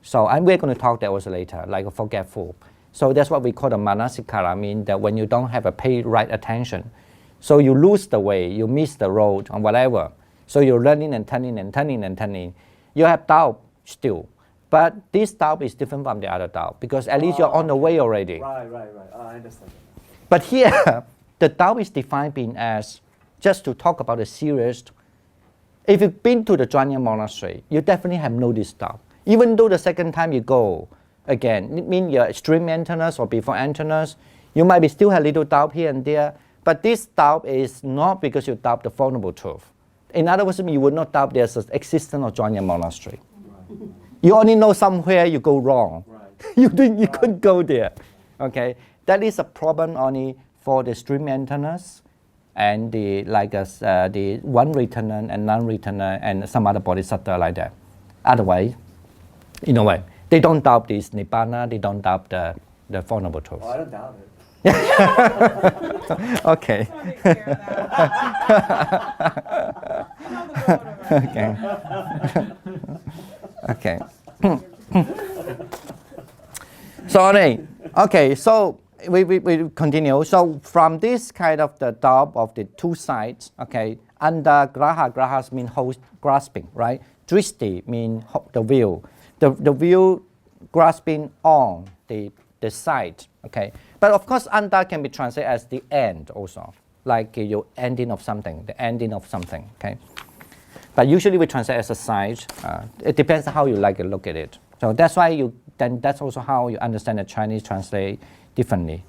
[SPEAKER 1] So we're going to talk that also later, like a forgetful. So that's what we call the manasikara, mean that when you don't have a pay right attention. So you lose the way, you miss the road or whatever. So you're learning and turning and turning and turning. You have doubt still. But this doubt is different from the other doubt because at least you're on the way already.
[SPEAKER 2] Right. I understand.
[SPEAKER 1] But here, the doubt is defined being as, just to talk about the serious, if you've been to the Jonya monastery, you definitely have noticed doubt. Even though the second time you go, again, it means you're extreme maintenance or before maintenance, you might still have little doubt here and there, but this doubt is not because you doubt the Four Noble Truths. In other words, you would not doubt there's an existence of Jonya monastery. Right. You only know somewhere you go wrong. Right. you couldn't go there. Okay, that is a problem only for the stream maintenance and the one returner and non-returner and some other bodhisattva like that. Otherwise, they don't doubt this nibbana. They don't doubt the Four Noble Truths.
[SPEAKER 2] I don't doubt it.
[SPEAKER 1] Okay. Okay. Sorry. Okay. So we continue. So from this kind of the doubt of the two sides, okay, under grahas mean grasping, right? Dristi mean the view. The view grasping on the side, okay. But of course, anda can be translated as the end also, like your ending of something, the ending of something, okay. But usually we translate as a side. It depends on how you like to look at it. So that's why that's also how you understand the Chinese translate differently.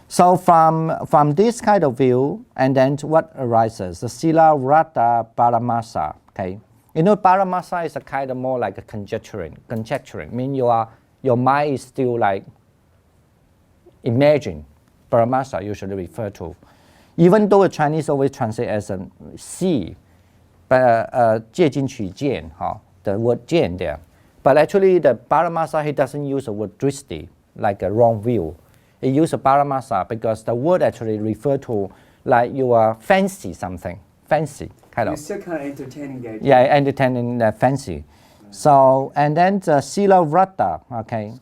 [SPEAKER 1] So from this kind of view, and then what arises? The sila rata paramasa, okay. You know, paramasa is a kind of more like a conjecturing. Mean your mind is still like imagine. Paramasa usually refer to, even though the Chinese always translate as a see, but 借金取见, the word 见 there. But actually, the paramasa, he doesn't use the word dristi, like a wrong view. He uses paramasa because the word actually refer to like you are fancy something, fancy kind
[SPEAKER 2] You're
[SPEAKER 1] of.
[SPEAKER 2] still kind of entertaining the idea.
[SPEAKER 1] Yeah, entertaining fancy. So, and then the sila vrata, okay.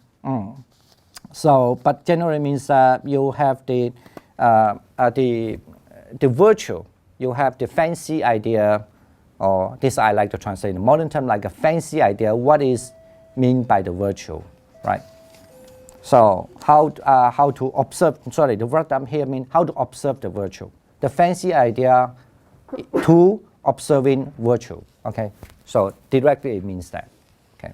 [SPEAKER 1] So, but generally means you have the virtue, you have the fancy idea, or this I like to translate in modern term like a fancy idea, what is mean by the virtue, right? So how to observe, sorry, the word here means how to observe the virtue. The fancy idea to observing virtue, okay? So directly it means that, okay?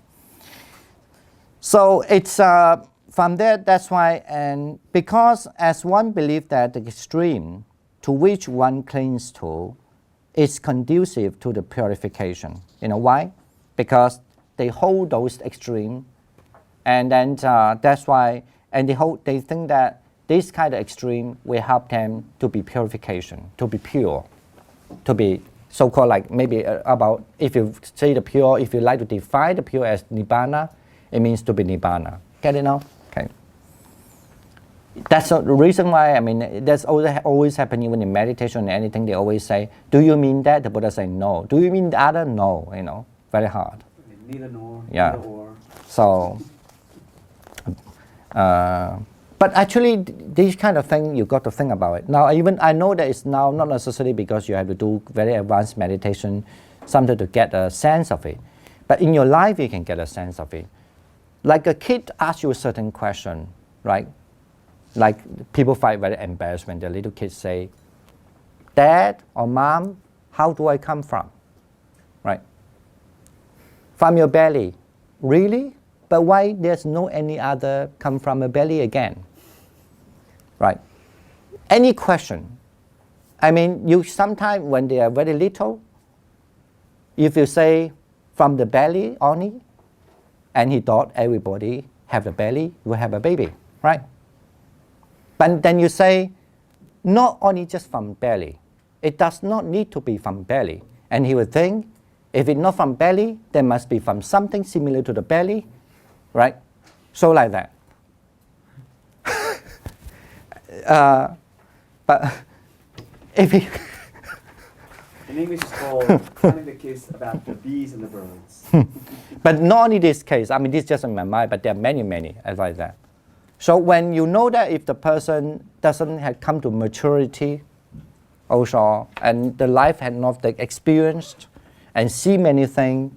[SPEAKER 1] So it's from there, that's why, and because as one believes that the extreme to which one clings to is conducive to the purification. You know why? Because they hold those extreme, and then that's why, and they think that this kind of extreme will help them to be purification, to be pure, to be so-called like maybe about, if you say the pure, if you like to define the pure as nibbana, it means to be nibbana. Get it now? Okay. That's the reason why, I mean, that's always happen even in meditation and anything, they always say, do you mean that? The Buddha say no. Do you mean the other? No, you know, very hard.
[SPEAKER 2] Neither nor,
[SPEAKER 1] Yeah.
[SPEAKER 2] neither or.
[SPEAKER 1] So, but actually, this kind of thing, you got to think about it. Now, even I know that it's now not necessarily because you have to do very advanced meditation, something to get a sense of it. But in your life, you can get a sense of it. Like a kid asks you a certain question, right? Like people find very embarrassed when the little kids say, Dad or Mom, how do I come from? Right? From your belly. Really? But why there's no any other come from a belly again? Right? Any question. I mean, you sometimes when they are very little, if you say from the belly only, and he thought everybody have a belly, will have a baby, right? But then you say, not only just from belly. It does not need to be from belly. And he would think, if it's not from belly, there must be from something similar to the belly, right? So like that. But if he...
[SPEAKER 2] In English, it's called telling the kids about the bees and the birds.
[SPEAKER 1] But not only this case, I mean, this is just in my mind, but there are many, many like that. So when you know that if the person doesn't have come to maturity also, and the life had not experienced and see many things,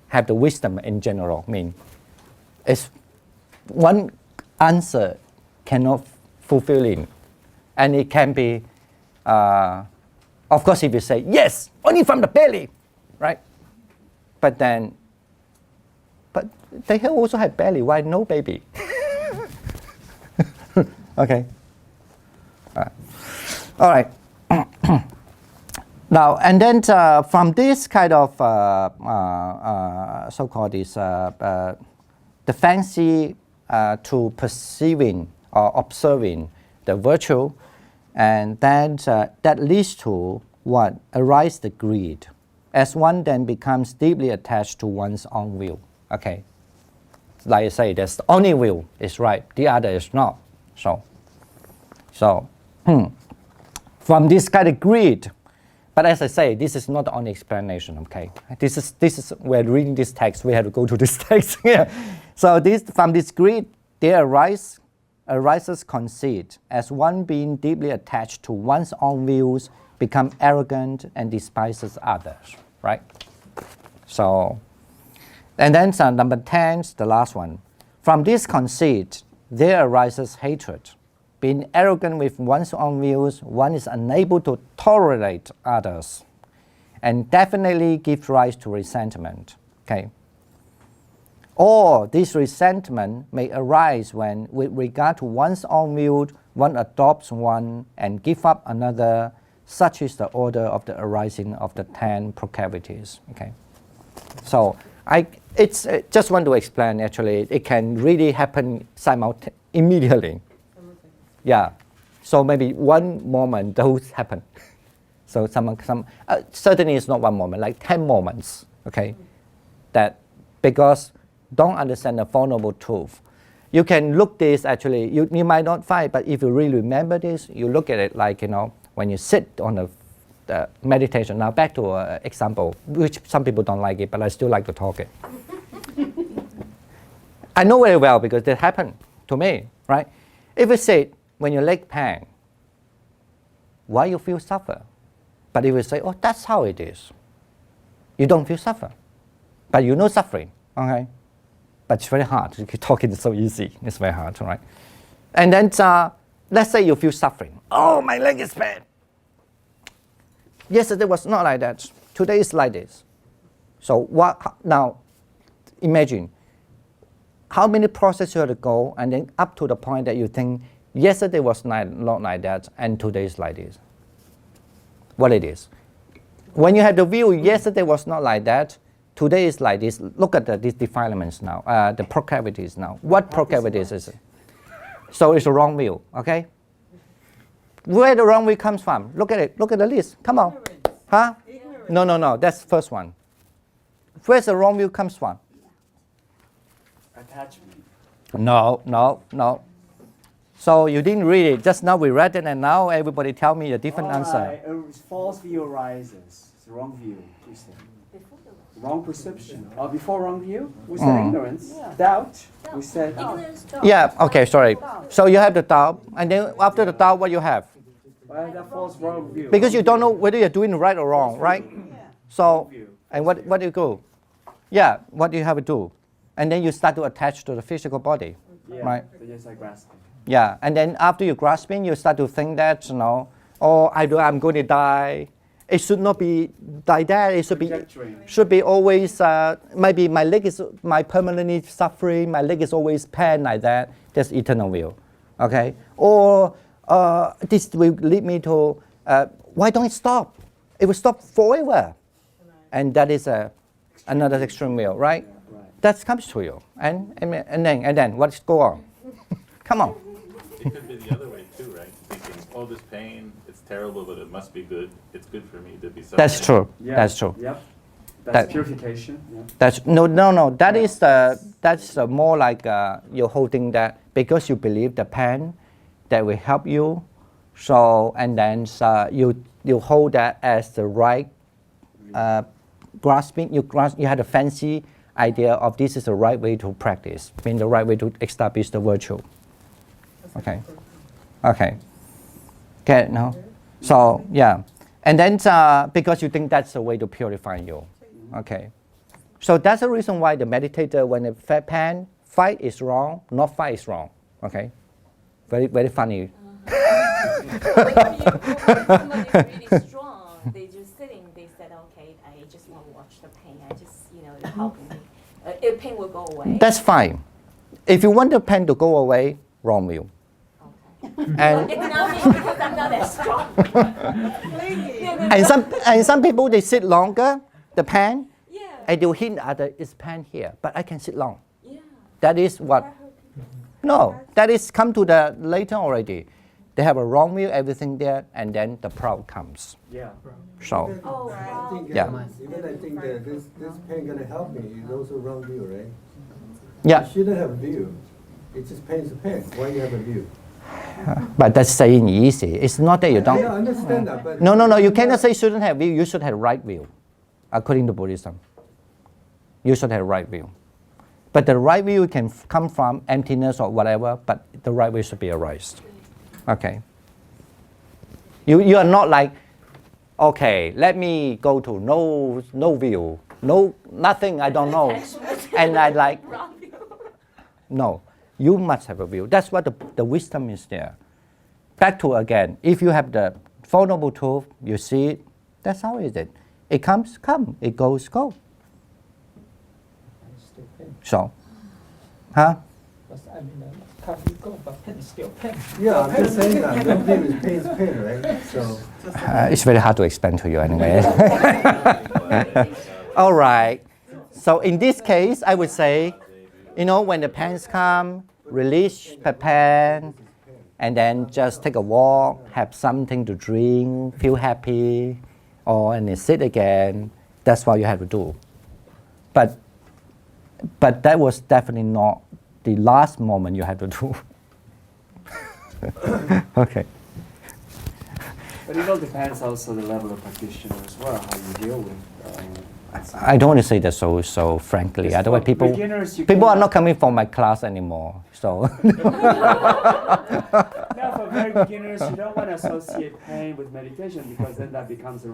[SPEAKER 1] have the wisdom in general, I mean, it's one answer cannot fulfill it. And it can be, of course, if you say, yes, only from the belly, right? But then, but they also have belly, why no baby? Okay. All right. Now, and then from this kind of so-called this, the fancy to perceiving or observing the virtue, and then that leads to what? Arise the greed, as one then becomes deeply attached to one's own will. Okay. Like I say, that's the only will is right, the other is not. So, from this kind of greed, but as I say, this is not the only explanation. Okay, this is we're reading this text. We have to go to this text here. So from this greed, there arise arises conceit as one being deeply attached to one's own views become arrogant and despises others, right? So, and then number 10, the last one. From this conceit, there arises hatred. Being arrogant with one's own views, one is unable to tolerate others and definitely gives rise to resentment. Okay? Or this resentment may arise when, with regard to one's own view, one adopts one and gives up another. Such is the order of the arising of the 10 proclivities. Okay? So it's just want to explain. Actually, it can really happen immediately. Yeah. So maybe one moment those happen. So certainly it's not one moment, like 10 moments. Okay, that because don't understand the vulnerable truth. You can look this actually. You might not find, but if you really remember this, you look at it like when you sit on the meditation. Now back to an example, which some people don't like it, but I still like to talk it. I know very well because that happened to me, right? If you sit when your leg pain, why you feel suffer? But if you say, oh, that's how it is, you don't feel suffer, but you know suffering, okay? But it's very hard. Talking is so easy. It's very hard, right? And then let's say you feel suffering. Oh, my leg is bad. Yesterday was not like that. Today is like this. So what now? Imagine how many processes you have to go, and then up to the point that you think yesterday was not like that, and today is like this. What it is? When you have the view, yesterday was not like that. Today is like this. Look at these defilements now, the proclivities now. What proclivities is it? So it's a wrong view, okay? Where the wrong view comes from? Look at it. Look at the list. Come on. Huh? No. That's the first one. Where's the wrong view comes from?
[SPEAKER 2] Attachment.
[SPEAKER 1] No. So you didn't read it. Just now we read it, and now everybody tell me a different answer.
[SPEAKER 2] A false view arises. It's a wrong view. We said. Wrong perception. Before wrong view, we said ignorance. Doubt. We said.
[SPEAKER 1] Yeah. Okay. Sorry. So you have the doubt, and then after the doubt, what you have?
[SPEAKER 2] That false wrong view.
[SPEAKER 1] Because you don't know whether you're doing right or wrong, right? So, and what do you do? Yeah. What do you have to do? And then you start to attach to the physical body, right?
[SPEAKER 2] So just like grasping.
[SPEAKER 1] Yeah. And then after you grasping, you start to think that I'm going to die. It should not be like that. It should be always. Maybe my leg is permanently suffering. My leg is always pain like that. That's eternal view, okay? Or this will lead me to why don't it stop? It will stop forever, and that is another extreme view, right? That comes to you, and then what's go on? Come on.
[SPEAKER 5] It could be the other way too, right? Thinking, oh, this pain, it's terrible, but it must be good. It's good for me to be suffering.
[SPEAKER 1] That's true.
[SPEAKER 2] Yeah.
[SPEAKER 1] That's true.
[SPEAKER 2] Yep. That's purification. Yeah.
[SPEAKER 1] That's no. That is that's more like you're holding that because you believe the pain that will help you. So and then you hold that as the right grasping. You had a fancy idea of this is the right way to practice, mean the right way to establish the virtue. Okay. Get no. So yeah, and then because you think that's the way to purify you. Okay. So that's the reason why the meditator, when they pain, fight is wrong, not fight is wrong. Okay. Very, very funny.
[SPEAKER 3] Somebody really strong, they just sitting, they said, okay, I just want to watch the pain. I just, it helps me. If pain will go away.
[SPEAKER 1] That's fine. If you want the pain to go away, wrong view.
[SPEAKER 3] Okay.
[SPEAKER 1] And
[SPEAKER 3] it's not me because I'm not as strong.
[SPEAKER 1] and some people they sit longer, the pain,
[SPEAKER 3] Yeah.
[SPEAKER 1] and they'll hint at it's pain here, but I can sit long.
[SPEAKER 3] Yeah.
[SPEAKER 1] That is what. No, that is come to the later already. They have a wrong view, everything there, and then the proud comes.
[SPEAKER 2] Yeah.
[SPEAKER 1] So.
[SPEAKER 3] Oh,
[SPEAKER 7] I think,
[SPEAKER 1] Yeah.
[SPEAKER 7] Even I think that this pain gonna help me is also wrong view, right?
[SPEAKER 1] Yeah,
[SPEAKER 7] You shouldn't have a view. It's just pain's a pain. Why you have a view?
[SPEAKER 1] but that's saying easy. It's not that you
[SPEAKER 7] I
[SPEAKER 1] don't.
[SPEAKER 7] understand that, but
[SPEAKER 1] No. You cannot say shouldn't have view. You should have right view, according to Buddhism. You should have right view, But the right view can come from emptiness or whatever, but the right view should be arised. Okay. You are not like, okay, let me go to no view, nothing, I don't know. And I like, no, you must have a view. That's what the wisdom is there. Back to again, if you have the Four Noble Truths, you see it, that's how it is. It comes, come, it goes, go. So, huh?
[SPEAKER 7] Yeah, I'm just saying that. No view is pain is pain, right? So.
[SPEAKER 1] It's very hard to explain to you anyway. All right. So in this case, I would say, when the pains come, release the pain, and then just take a walk, have something to drink, feel happy, and then sit again. That's what you have to do. But that was definitely not the last moment you had to do. Okay.
[SPEAKER 2] But it all depends also the level of practitioner as well, how you deal with.
[SPEAKER 1] I don't want to say that so frankly. Otherwise, people are not coming for my class anymore. So.
[SPEAKER 2] Yeah, for very beginners, you don't want to associate pain with meditation because then that becomes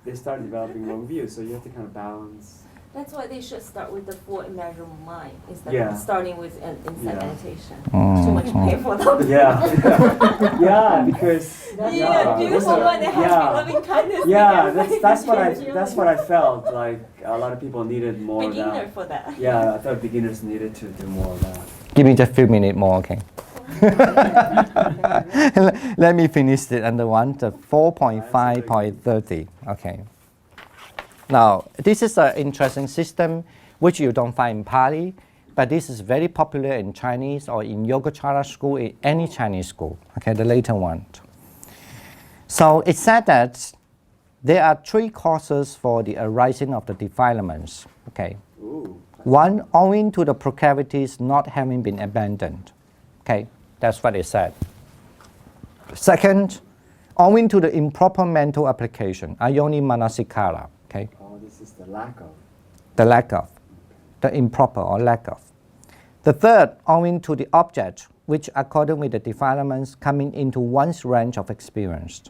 [SPEAKER 2] they start developing wrong views. So you have to kind of balance.
[SPEAKER 3] That's why they should start with the full immeasurable mind instead
[SPEAKER 2] Yeah.
[SPEAKER 3] of starting with insight meditation.
[SPEAKER 1] Mm.
[SPEAKER 3] Too much pain for them.
[SPEAKER 2] Yeah, yeah, because
[SPEAKER 3] Beautiful one that has loving kindness.
[SPEAKER 2] yeah, that's what I felt like. A lot of people needed more of
[SPEAKER 3] Beginner
[SPEAKER 2] that.
[SPEAKER 3] for that.
[SPEAKER 2] Yeah, I thought beginners needed to do more of that.
[SPEAKER 1] Give me just a few minutes more, okay? Let me finish the other one, the 4.5.30. Okay. Now, this is an interesting system which you don't find in Pali, but this is very popular in Chinese or in Yogacara school, in any Chinese school, okay, the later one. So it said that there are 3 causes for the arising of the defilements, okay?
[SPEAKER 2] Ooh.
[SPEAKER 1] One, owing to the proclivities not having been abandoned, okay? That's what it said. Second, owing to the improper mental application, ayoni manasikara, okay?
[SPEAKER 2] Oh, this is the lack of.
[SPEAKER 1] The lack of, the improper or lack of. The third, owing to the object, which according with the defilements coming into one's range of experience.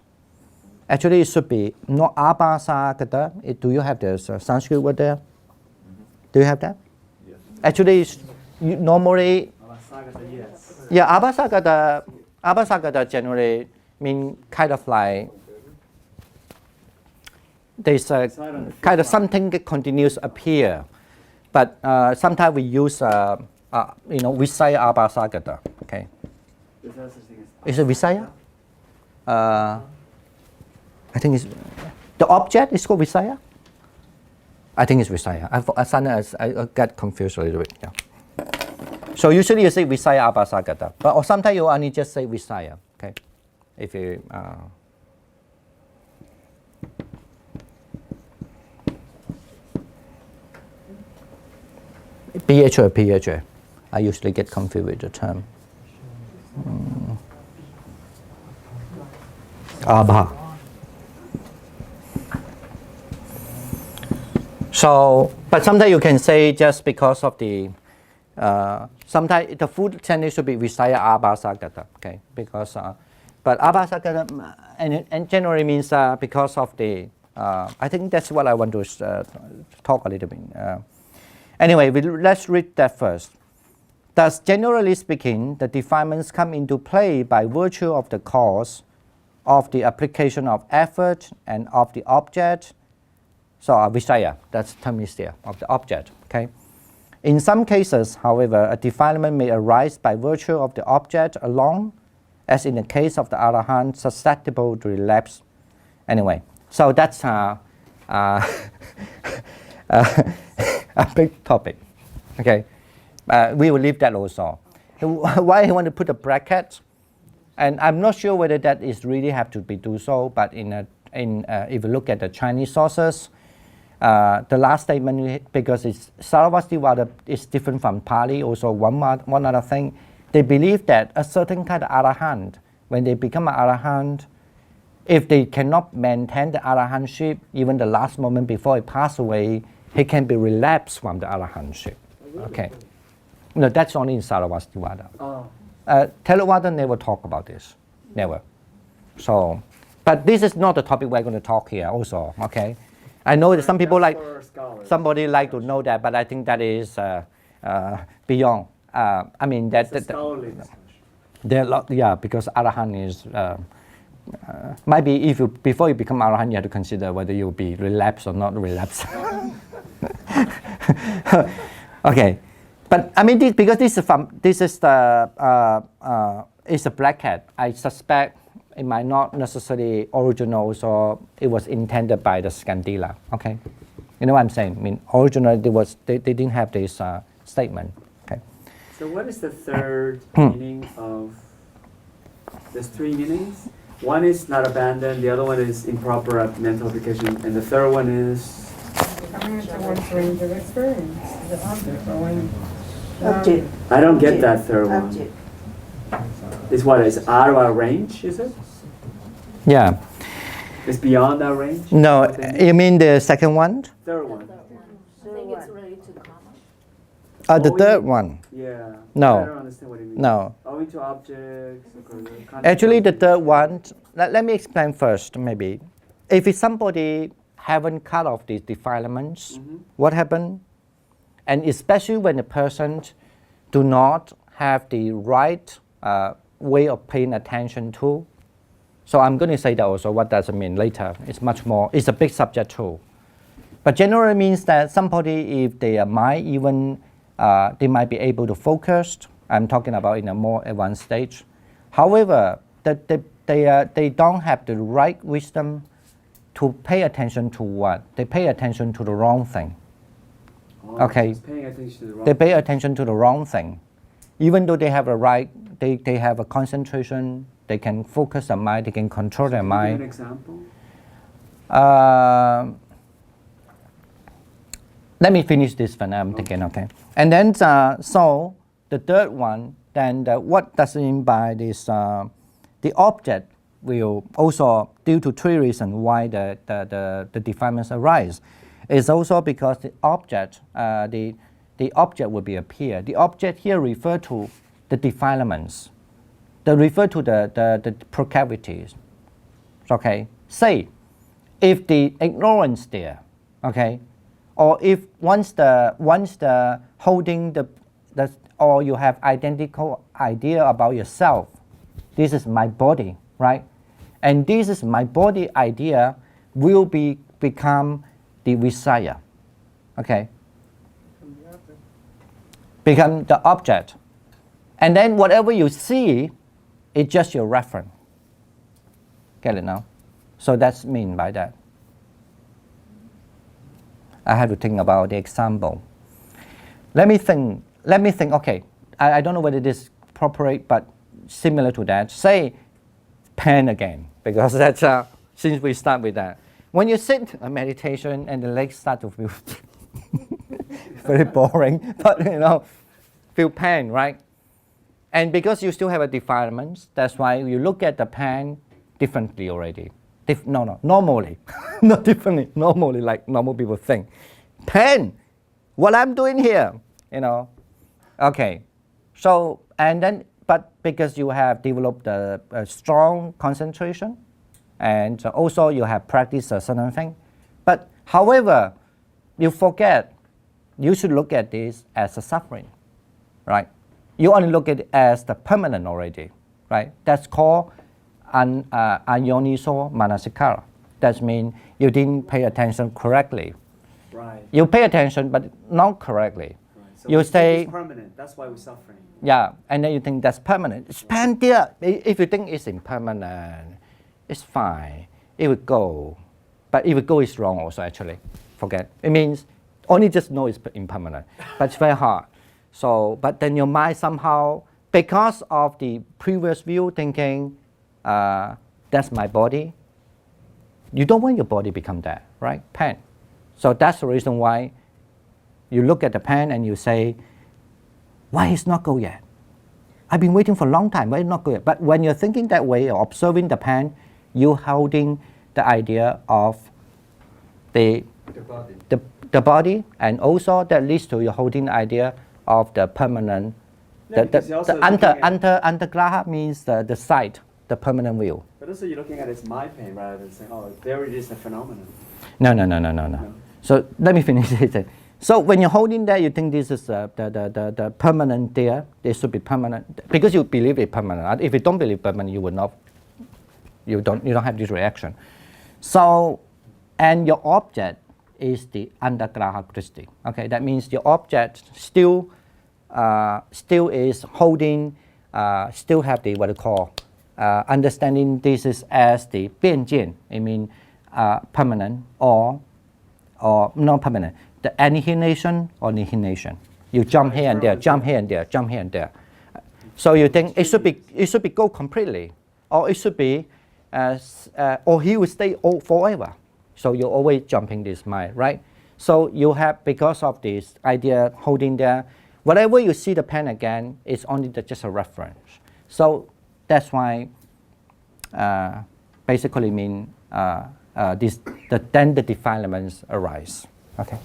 [SPEAKER 1] Actually, it should be no abhasagata. Do you have the Sanskrit word there? Do you have that?
[SPEAKER 5] Yes.
[SPEAKER 1] Actually, normally,
[SPEAKER 2] Abhasagata, yes.
[SPEAKER 1] yeah, abhasagata generally mean kind of like there's a kind of something that continues appear, but sometimes we use Visaya abhasagata. Okay,
[SPEAKER 2] Is there such thing
[SPEAKER 1] is
[SPEAKER 2] as
[SPEAKER 1] it Visaya? I think it's the object is called Visaya. I think it's Visaya. I get confused a little bit. Yeah. So usually you say Visaya abhasagata, or sometimes you only just say Visaya. Okay, if you. BH or PH. I usually get confused with the term. Abha. So, but sometimes you can say just because of the, sometimes the food technique should be Visaya abhasagata, okay? Because, but abhasagata and generally means because of the, I think that's what I want to talk a little bit. Anyway, let's read that first. Thus, generally speaking, the defilements come into play by virtue of the cause, of the application of effort, and of the object. So, Visaya, that's the term is there, of the object. Okay. In some cases, however, a defilement may arise by virtue of the object alone, as in the case of the Arahant, susceptible to relapse. Anyway, so that's a big topic. Okay, we will leave that also. Why I want to put a bracket, and I'm not sure whether that is really have to be do so. But if you look at the Chinese sources, the last statement, because it's Sarvastivada is different from Pali. Also, one other thing, they believe that a certain kind of Arahant, when they become an Arahant, if they cannot maintain the Arahantship, even the last moment before he pass away, he can be relapsed from the Arahantship. Okay, No, that's only in Sarasvati.
[SPEAKER 2] Oh.
[SPEAKER 1] Theravada never talk about this, never. So, but this is not the topic we're going to talk here also, okay? I know that some people like, somebody like to know that, but I think that is beyond. I mean, that
[SPEAKER 2] scholarly discussion.
[SPEAKER 1] there are a lot, yeah, because Arahant is, maybe if you, before you become Arahant, you have to consider whether you'll be relapse or not relapse. Okay. But I mean, because this is it's a black cat. I suspect it might not necessarily original, so it was intended by the Scandila. Okay, you know what I'm saying? I mean, originally they didn't have this statement. Okay.
[SPEAKER 2] So what is the third meaning of? There's three meanings. One is not abandoned. The other one is improper mental application, and the third one is
[SPEAKER 6] Coming into one's range of experience, the object, or when
[SPEAKER 8] Object.
[SPEAKER 2] I don't get that third one.
[SPEAKER 8] Object.
[SPEAKER 2] It's what is out of our range? Is it?
[SPEAKER 1] Yeah.
[SPEAKER 2] It's beyond our range.
[SPEAKER 1] No, you mean the second one?
[SPEAKER 2] Third one.
[SPEAKER 3] I think it's related to karma.
[SPEAKER 1] The
[SPEAKER 2] Oh,
[SPEAKER 1] third one.
[SPEAKER 2] Yeah.
[SPEAKER 1] No.
[SPEAKER 2] I don't understand what you mean.
[SPEAKER 1] No.
[SPEAKER 2] Owing to objects.
[SPEAKER 1] Actually, the third one, let me explain first, maybe. If it's somebody haven't cut off these defilements, what happened? And especially when the person do not have the right way of paying attention to. So I'm going to say that also, what does it mean later? It's much more, it's a big subject too. But generally means that somebody, if they might even, they might be able to focus. I'm talking about in a more advanced stage. However, they don't have the right wisdom to pay attention to what? They pay attention to the wrong thing. Okay, they pay attention to the wrong thing. Even though they have a right, they have a concentration, they can focus their mind, they can control their mind.
[SPEAKER 2] Give an example?
[SPEAKER 1] Let me finish this one, I'm thinking, okay. And then, so the third one, then what does it mean by this? The object will also, due to three reasons why the defilements arise. It's also because the object, the object will be appear. The object here refer to the defilements. They refer to the procavities. Okay. Say, if the ignorance there, okay, or if once the holding the or you have identical idea about yourself, this is my body, right? And this is my body idea will become the Visaya, okay? Become the object. And then whatever you see, it's just your reference. Get it now? So that's mean by that. I have to think about the example. Let me think, okay, I don't know whether it is appropriate, but similar to that. Say, pen again, because that's, since we start with that. When you sit a meditation and the legs start to feel very boring, but feel pain, right? And because you still have a defilement, that's why you look at the pain differently already. Normally, not differently, normally like normal people think. Pain, what I'm doing here, Okay, so, and then, but because you have developed a strong concentration, and also you have practiced a certain thing. But however, you forget, you should look at this as a suffering, right? You only look at it as the permanent already, right? That's called ayoniso manasikara. That means you didn't pay attention correctly.
[SPEAKER 2] Right.
[SPEAKER 1] You pay attention, but not correctly.
[SPEAKER 2] Right. So
[SPEAKER 1] you say
[SPEAKER 2] it's permanent. That's why we're suffering.
[SPEAKER 1] Yeah, and then you think that's permanent. It's there. If you think it's impermanent, it's fine. It will go. But if it go, it's wrong also, actually. Forget. It means only just know it's impermanent. But it's very hard. So, but then your mind somehow, because of the previous view thinking, that's my body, you don't want your body become that, right? Pain. So that's the reason why you look at the pain and you say, why it's not go yet? I've been waiting for a long time, why it's not go yet? But when you're thinking that way or observing the pain, you're holding the idea of the body, and also that leads to you holding the idea of the permanent.
[SPEAKER 2] Yeah,
[SPEAKER 1] The
[SPEAKER 2] because you're also looking
[SPEAKER 1] undergraha means the site, the permanent view.
[SPEAKER 2] But also you're looking at it as my pain rather than saying, oh, there it is, a phenomenon.
[SPEAKER 1] No. So let me finish it. So when you're holding that, you think this is the permanent there. It should be permanent because you believe it permanent. If you don't believe permanent, you will not. You don't have this reaction. So, and your object is the undergraha Christi. Okay, that means your object still is holding, still have the what you call understanding this is as the 变见. I mean permanent or non permanent. The annihilation or nihilation. You jump here and there, jump here and there, jump here and there. So you think it should be go completely, or it should be, or he will stay forever. So you're always jumping this mind, right? So you have, because of this idea holding there, whatever you see the pen again is only just a reference. So that's why basically mean then the defilements arise. Okay.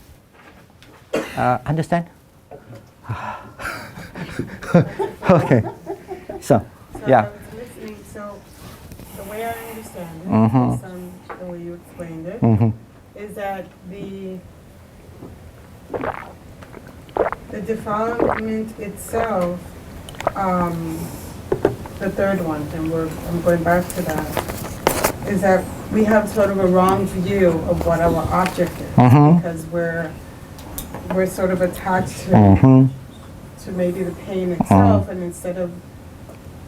[SPEAKER 1] Understand? Okay. So yeah.
[SPEAKER 6] I was listening, so the way I understand it,
[SPEAKER 1] Mhm.
[SPEAKER 6] based on the way you explained it,
[SPEAKER 1] Mhm.
[SPEAKER 6] is that the defilement itself, the third one, and I'm going back to that, is that we have sort of a wrong view of what our object is,
[SPEAKER 1] Mhm.
[SPEAKER 6] because we're sort of attached to
[SPEAKER 1] Mhm.
[SPEAKER 6] to maybe the pain itself, and instead of,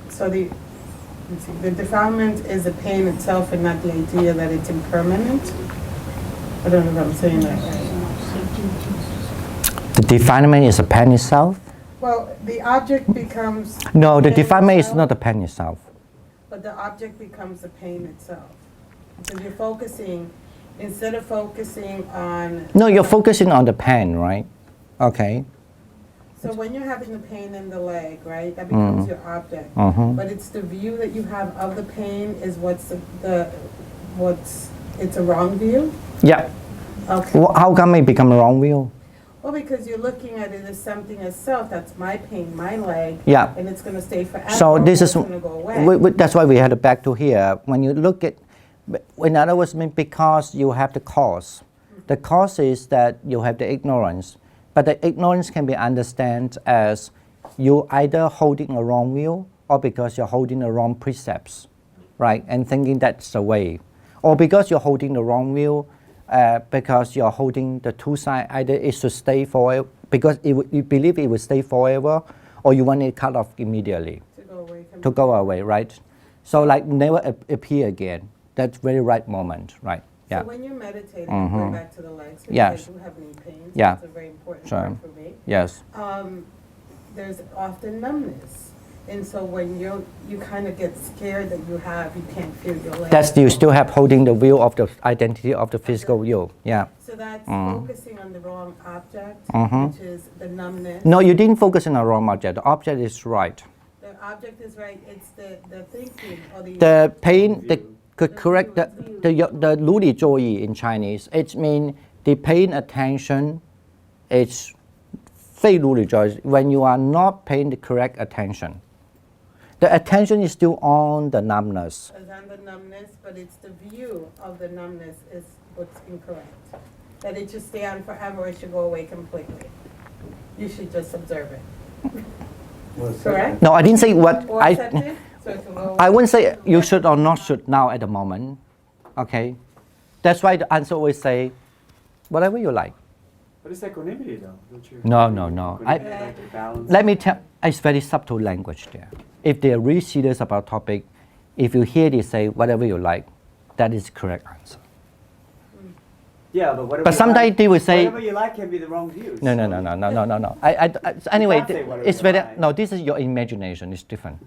[SPEAKER 6] so the defilement is the pain itself and not the idea that it's impermanent. I don't know if I'm saying that right.
[SPEAKER 1] The defilement is a pen itself?
[SPEAKER 6] Well, the object becomes.
[SPEAKER 1] No, the
[SPEAKER 6] pain
[SPEAKER 1] defilement is
[SPEAKER 6] itself,
[SPEAKER 1] not the pen itself.
[SPEAKER 6] But the object becomes the pain itself. So you're focusing, instead of focusing on.
[SPEAKER 1] No, you're focusing on the pen, right? Okay.
[SPEAKER 6] So when you're having the pain in the leg, right, that becomes your object.
[SPEAKER 1] Mhm.
[SPEAKER 6] But it's the view that you have of the pain is it's a wrong view?
[SPEAKER 1] Yeah.
[SPEAKER 6] Okay.
[SPEAKER 1] How come it become a wrong view?
[SPEAKER 6] Well, because you're looking at it as something as self, that's my pain, my leg.
[SPEAKER 1] Yeah.
[SPEAKER 6] And it's going to stay forever.
[SPEAKER 1] So this
[SPEAKER 6] or
[SPEAKER 1] is,
[SPEAKER 6] it's going to go away.
[SPEAKER 1] that's why we had to back to here. When you look at, in other words, because you have the cause. The cause is that you have the ignorance. But the ignorance can be understood as you either holding a wrong view or because you're holding the wrong precepts, right? And thinking that's the way. Or because you're holding the wrong view, because you're holding the two sides, either it should stay forever, because you believe it will stay forever, or you want it cut off immediately. To go away, right? So like never appear again. That's very right moment, right? Yeah.
[SPEAKER 6] So when you're meditating,
[SPEAKER 1] Mhm.
[SPEAKER 6] going back to the legs, because
[SPEAKER 1] Yes.
[SPEAKER 6] I do have knee pain, so
[SPEAKER 1] Yeah.
[SPEAKER 6] it's a very important
[SPEAKER 1] Sure.
[SPEAKER 6] part for me.
[SPEAKER 1] Yes.
[SPEAKER 6] There's often numbness. And so when you kind of get scared that you can't feel your legs.
[SPEAKER 1] That's you still have holding the view of the identity of the physical you. Yeah.
[SPEAKER 6] So that's focusing on the wrong object,
[SPEAKER 1] Mhm.
[SPEAKER 6] which is the numbness.
[SPEAKER 1] No, you didn't focus on the wrong object. The object is right.
[SPEAKER 6] The object is right, it's the thinking or
[SPEAKER 1] The pain, correct the 如理作意 in Chinese. It means the paying attention is 非如理作意 when you are not paying the correct attention. The attention is still on the numbness.
[SPEAKER 6] It's on the numbness, but it's the view of the numbness is what's incorrect. That it should stay on forever, it should go away completely. You should just observe it. Correct?
[SPEAKER 1] No, I didn't say what
[SPEAKER 6] Or accept it, so it can go away.
[SPEAKER 1] I wouldn't say you should or not should now at the moment. Okay, that's why the answer always say whatever you like.
[SPEAKER 2] But it's equanimity though, don't you?
[SPEAKER 1] No.
[SPEAKER 2] Equanimity, like the balance.
[SPEAKER 1] Let me tell. It's very subtle language there. If they are really serious about topic, if you hear they say whatever you like, that is correct answer.
[SPEAKER 2] Yeah, but whatever.
[SPEAKER 1] But
[SPEAKER 2] you
[SPEAKER 1] sometimes
[SPEAKER 2] like,
[SPEAKER 1] they will say
[SPEAKER 2] whatever you like can be the wrong view.
[SPEAKER 1] no. Anyway,
[SPEAKER 2] can't say whatever
[SPEAKER 1] it's
[SPEAKER 2] you
[SPEAKER 1] very
[SPEAKER 2] like.
[SPEAKER 1] no. This is your imagination. It's different,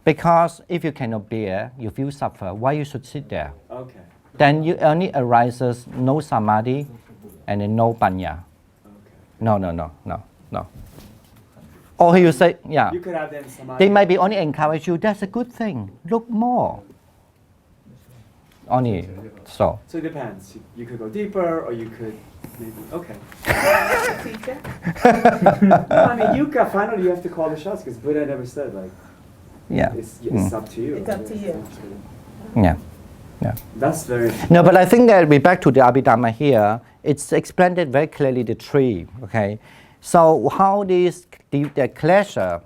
[SPEAKER 1] because if you cannot bear, you feel suffer. Why you should sit there?
[SPEAKER 2] Okay.
[SPEAKER 1] Then you only arises no samadhi, and then no panya.
[SPEAKER 2] Okay.
[SPEAKER 1] No. Or you say, yeah.
[SPEAKER 2] You could have them samadhi.
[SPEAKER 1] They might be only encourage you. That's a good thing. Look more. only so.
[SPEAKER 2] So it depends. You could go deeper, or you could maybe. Okay.
[SPEAKER 6] Teacher?
[SPEAKER 2] No, I mean, finally you have to call the shots because Buddha never said like.
[SPEAKER 1] Yeah.
[SPEAKER 2] It's up to you.
[SPEAKER 6] It's up to you.
[SPEAKER 1] Yeah. Yeah.
[SPEAKER 2] That's very.
[SPEAKER 1] No, but I think that we back to the Abhidharma here. It's explained it very clearly the tree. Okay, so how the pleasure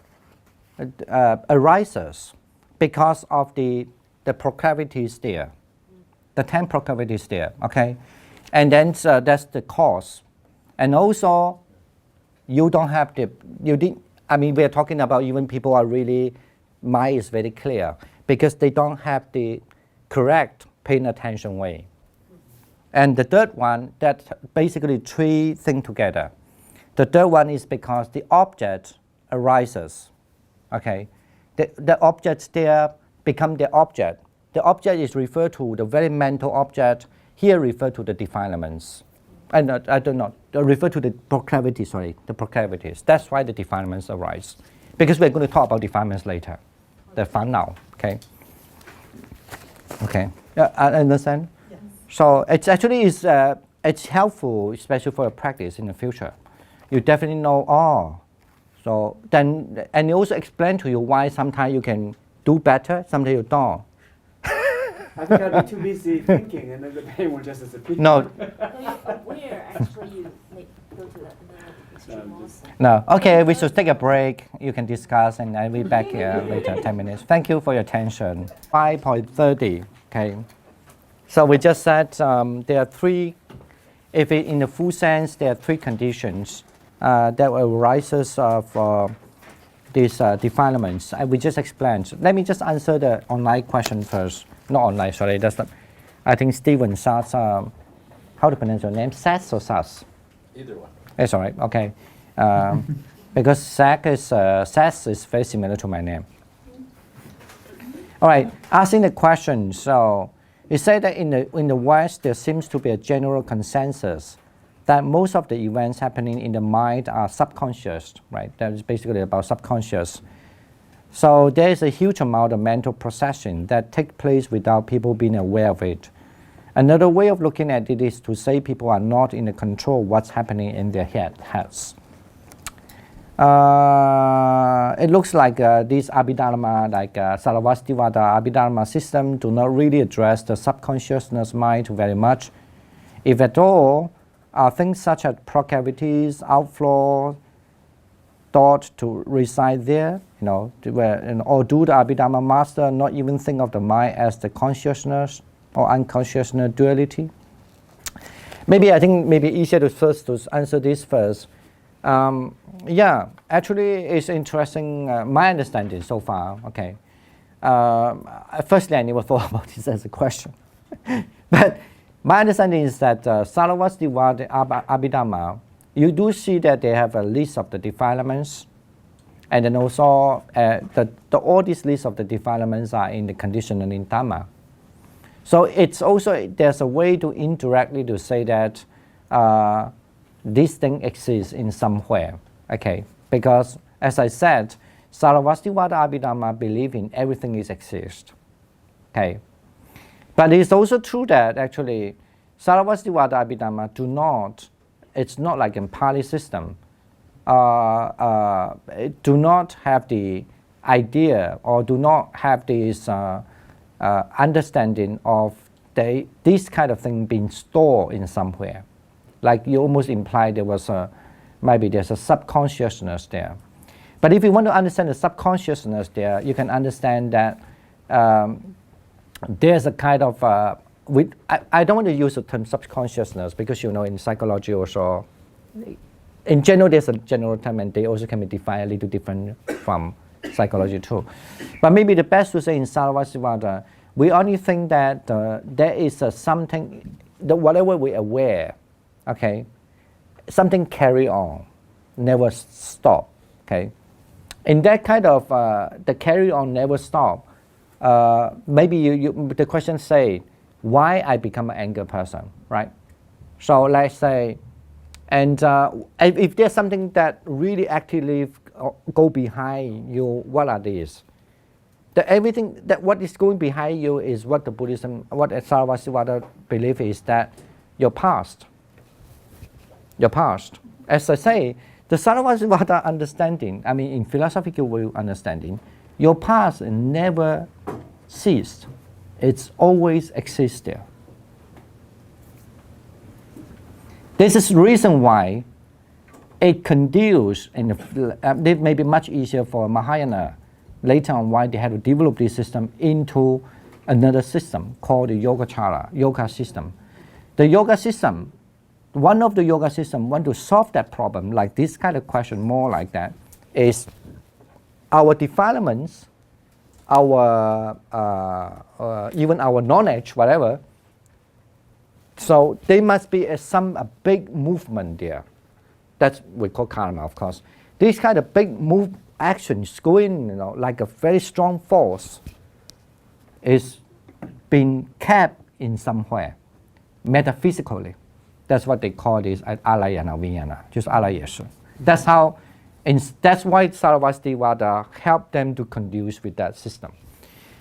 [SPEAKER 1] arises because of the proclivities there, the 10 proclivities there. Okay, and then that's the cause, and also you don't have I mean, we are talking about even people are really mind is very clear because they don't have the correct paying attention way. And the third one, that basically 3 things together. The third one is because the object arises. Okay, the objects there become the object. The object is referred to the very mental object. Here referred to the defilements. I don't know. Refer to the proclivity. Sorry, the proclivities. That's why the defilements arise. Because we're going to talk about defilements later. The fun now. Okay. Okay. Yeah, I understand.
[SPEAKER 6] Yes.
[SPEAKER 1] So it's actually it's helpful, especially for a practice in the future. You definitely know. So then, and it also explain to you why sometimes you can do better, sometimes you don't.
[SPEAKER 2] I think I'd be too busy thinking, and then the pain will just disappear.
[SPEAKER 1] No.
[SPEAKER 3] No, you're aware, actually, you go to the extreme also.
[SPEAKER 1] No. Okay, we should take a break. You can discuss, and I'll be back here later, 10 minutes. Thank you for your attention. 5.30. Okay. So we just said there are 3. If in the full sense, there are 3 conditions that arises of these defilements. We just explained. Let me just answer the online question first. Not online, sorry. That's not. I think Stephen Sass. How to pronounce your name? Sass or Sass?
[SPEAKER 5] Either one.
[SPEAKER 1] It's all right. Okay. Because Sass is very similar to my name. All right. Asking the question. So you say that in the West there seems to be a general consensus that most of the events happening in the mind are subconscious, right? That is basically about subconscious. So there is a huge amount of mental processing that takes place without people being aware of it. Another way of looking at it is to say people are not in the control of what's happening in their heads. It looks like this Abhidharma, like Sarvastivada Abhidharma system, do not really address the subconsciousness mind very much. If at all, things such as proclivities, outflow, thought to reside there, or do the Abhidharma master not even think of the mind as the consciousness or unconsciousness duality? Maybe I think maybe easier to answer this first. Yeah, actually it's interesting, my understanding so far, okay. Firstly, I never thought about this as a question. But my understanding is that Sarvastivada Abhidharma, you do see that they have a list of the defilements, and then also all these lists of the defilements are in the conditioning Dhamma. So it's also, there's a way to indirectly to say that this thing exists in somewhere, okay? Because as I said, Sarvastivada Abhidharma believe in everything is exist, okay? But it's also true that actually Sarvastivada Abhidharma do not, it's not like a Pali system, do not have the idea or do not have this understanding of this kind of thing being stored in somewhere. Like you almost implied there was maybe there's a subconsciousness there. But if you want to understand the subconsciousness there, you can understand that there's a kind of, I don't want to use the term subconsciousness because in psychology also, in general there's a general term and they also can be defined a little different from psychology too. But maybe the best to say in Sarvastivada, we only think that there is something, whatever we're aware, okay, something carry on, never stop, okay. In that kind of, the carry on never stop, maybe the question say, why I become an anger person, right? So let's say, and if there's something that really actively go behind you, what are these? That everything that what is going behind you is what the Buddhism, what Sarvastivada belief is that your past. Your past. As I say, the Sarvastivada understanding, I mean in philosophical way understanding, your past never ceased. It's always exists there. This is the reason why it conduces, and it may be much easier for Mahayana later on why they had to develop this system into another system called the Yogacara, yoga system. The yoga system, one of the yoga system want to solve that problem, like this kind of question, more like that, is our defilements, our even our knowledge, whatever. So there must be a big movement there. That's what we call karma, of course. These kind of big actions going, like a very strong force, is being kept in somewhere, metaphysically. That's what they call this alayana vijnana, just alayesha. That's how, that's why Sarvastivada helped them to conduce with that system.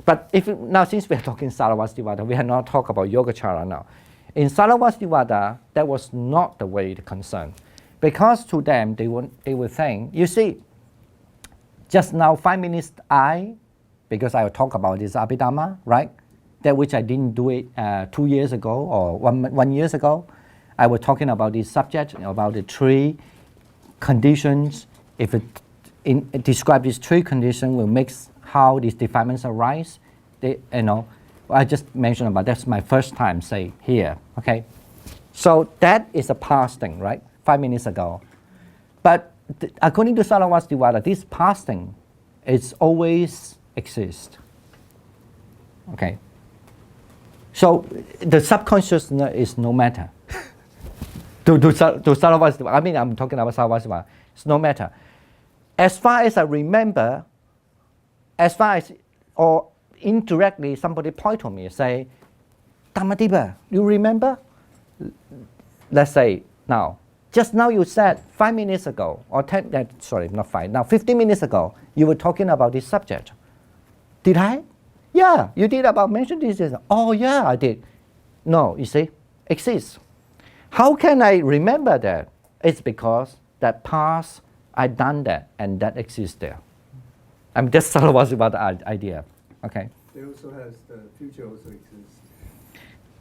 [SPEAKER 1] But now since we are talking Sarvastivada, we are not talking about Yogacara now. In Sarvastivada, that was not the way to concern. Because to them, they were saying, you see, just now 5 minutes because I will talk about this Abhidharma, right? That which I didn't do it 2 years ago or 1 year ago. I was talking about this subject, about the 3 conditions. If it describe these 3 conditions, will make how these defilements arise. I just mentioned about that's my first time say here, okay? So that is a past thing, right? 5 minutes ago. But according to Sarvastivada, this past thing is always exist. Okay? So the subconsciousness is no matter. to Sarvastivada, I mean I'm talking about Sarvastivada, it's no matter. As far as I remember, or indirectly somebody point to me and say, Dhammadipa, you remember? Let's say now, just now you said 5 minutes ago, or 15 minutes ago, you were talking about this subject. Did I? Yeah, you did about mention this. Oh yeah, I did. No, you see, exists. How can I remember that? It's because that past, I done that, and that exists there. I mean, that's all about the idea. Okay.
[SPEAKER 7] It also has the future also exists.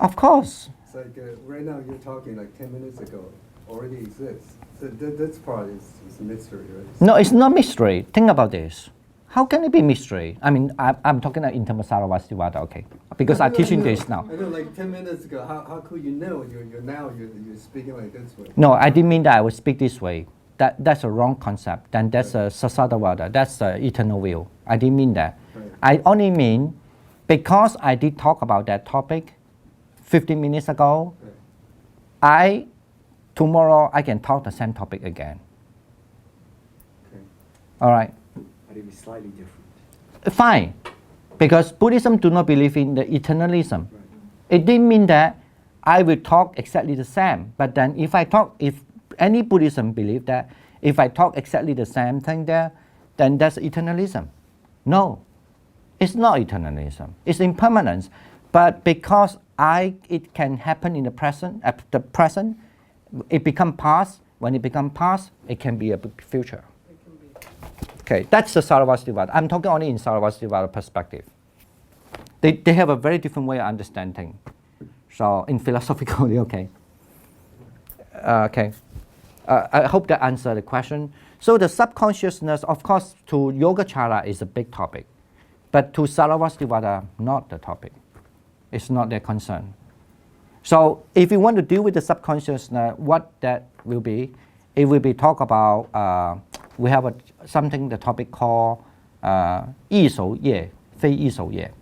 [SPEAKER 1] Of course.
[SPEAKER 7] It's like right now you're talking like 10 minutes ago already exists. So this part is a mystery, right?
[SPEAKER 1] No, it's not mystery. Think about this. How can it be mystery? I mean, I'm talking in terms of Sarvastivada, okay? Because I'm teaching this now.
[SPEAKER 7] I know, like 10 minutes ago, how could you know you're speaking like this way?
[SPEAKER 1] No, I didn't mean that I would speak this way. That's a wrong concept. Then that's a Sasadavada. That's the eternal will. I didn't mean that.
[SPEAKER 7] Right.
[SPEAKER 1] I only mean because I did talk about that topic 15 minutes ago, right. Tomorrow I can talk the same topic again.
[SPEAKER 7] Okay.
[SPEAKER 1] All right.
[SPEAKER 2] But it be slightly different.
[SPEAKER 1] Fine, because Buddhism do not believe in the eternalism.
[SPEAKER 2] Right.
[SPEAKER 1] It didn't mean that I will talk exactly the same. But then if any Buddhism believe that if I talk exactly the same thing there, then that's eternalism. No, it's not eternalism. It's impermanence. But because it can happen in the present, it become past. When it become past, it can be a future. Okay, that's the Sarvastivada. I'm talking only in Sarvastivada perspective. They have a very different way of understanding. So in philosophically, okay. I hope that answered the question. So the subconsciousness, of course, to Yogacara is a big topic. But to Sarvastivada, not the topic. It's not their concern. So if you want to deal with the subconsciousness, what that will be, it will be talk about, we have the topic called 异熟业, 非异熟业.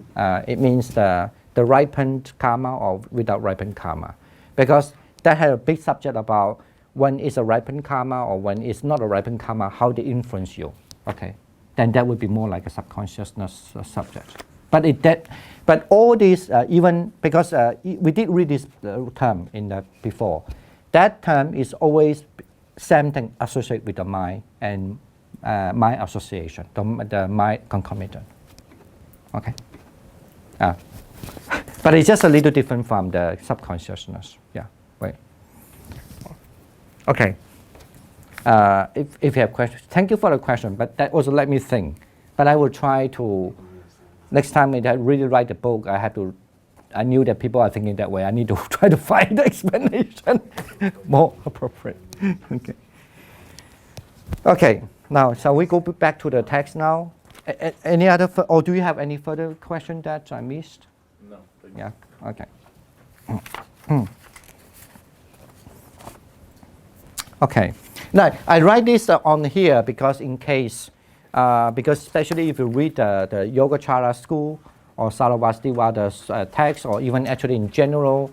[SPEAKER 1] It means the ripened karma or without ripened karma. Because that had a big subject about when it's a ripened karma or when it's not a ripened karma, how they influence you. Okay, then that would be more like a subconsciousness subject. But all these, even because we did read this term in the before, that term is always same thing associated with the mind and mind association, the mind concomitant. Okay. But it's just a little different from the subconsciousness. Yeah. Right. Okay. If you have questions, thank you for the question. But that also let me think. But I will try to. Next time I really write the book, I knew that people are thinking that way. I need to try to find the explanation more appropriate. Okay. Okay. Now, shall we go back to the text now? Any other, or do you have any further question that I missed?
[SPEAKER 5] No.
[SPEAKER 1] Yeah. Okay. Okay. Now I write this on here because in case, because especially if you read the Yogacara school or Sarvastivada's text, or even actually in general,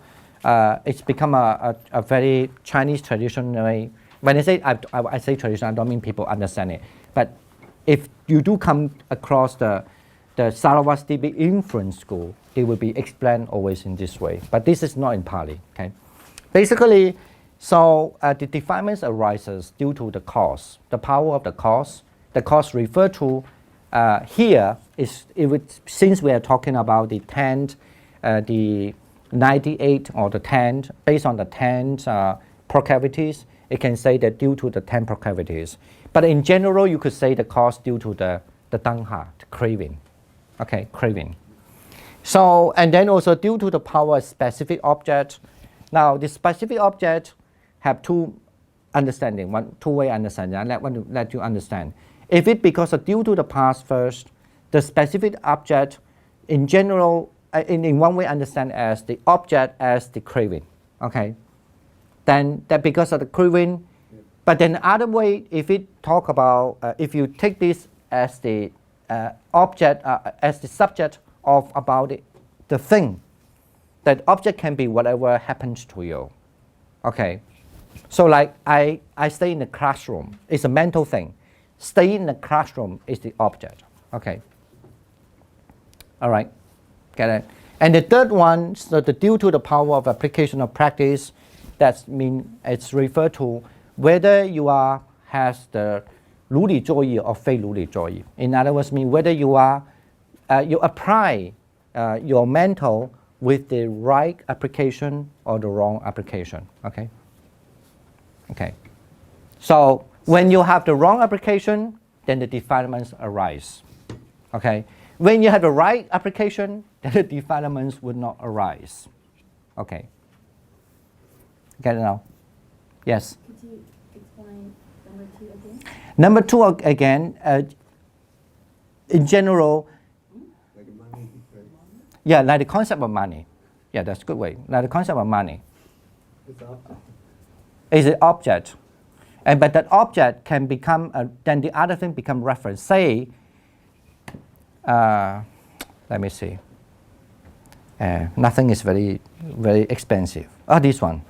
[SPEAKER 1] it's become a very Chinese traditional. When I say tradition, I don't mean people understand it. But if you do come across the Sarvastiva influence school, it will be explained always in this way. But this is not in Pali. Okay. Basically, so the defilements arises due to the cause, the power of the cause. The cause referred to here is, since we are talking about the 10, the 98 or the 10, based on the 10 procavities, it can say that due to the 10 procavities. But in general, you could say the cause due to the tanha, the craving. Okay, craving. So, and then also due to the power of specific object. Now, the specific object have two understanding, two-way understanding. I want to let you understand. If it because of due to the past first, the specific object in general, in one way understand as the object as the craving. Okay. Then that because of the craving, but then the other way, if it talk about, if you take this as the object, as the subject of about the thing, that object can be whatever happens to you. Okay. So like I stay in the classroom, it's a mental thing. Stay in the classroom is the object. Okay. All right. Get it? And the third one, so the due to the power of application of practice, that means it's referred to whether you has the 如理作意 or 非如理作意. In other words, mean whether you apply your mental with the right application or the wrong application. Okay. Okay. So when you have the wrong application, then the defilements arise. Okay. When you have the right application, then the defilements would not arise. Okay. Get it now? Yes.
[SPEAKER 3] Could you explain number 2 again?
[SPEAKER 1] Number 2 again. In general.
[SPEAKER 7] Like money, right?
[SPEAKER 1] Yeah, like the concept of money. Yeah, that's a good way. Like the concept of money.
[SPEAKER 7] It's the object.
[SPEAKER 1] Is an object, but that object can become then the other thing become reference. Say, let me see. Nothing is very expensive. This one.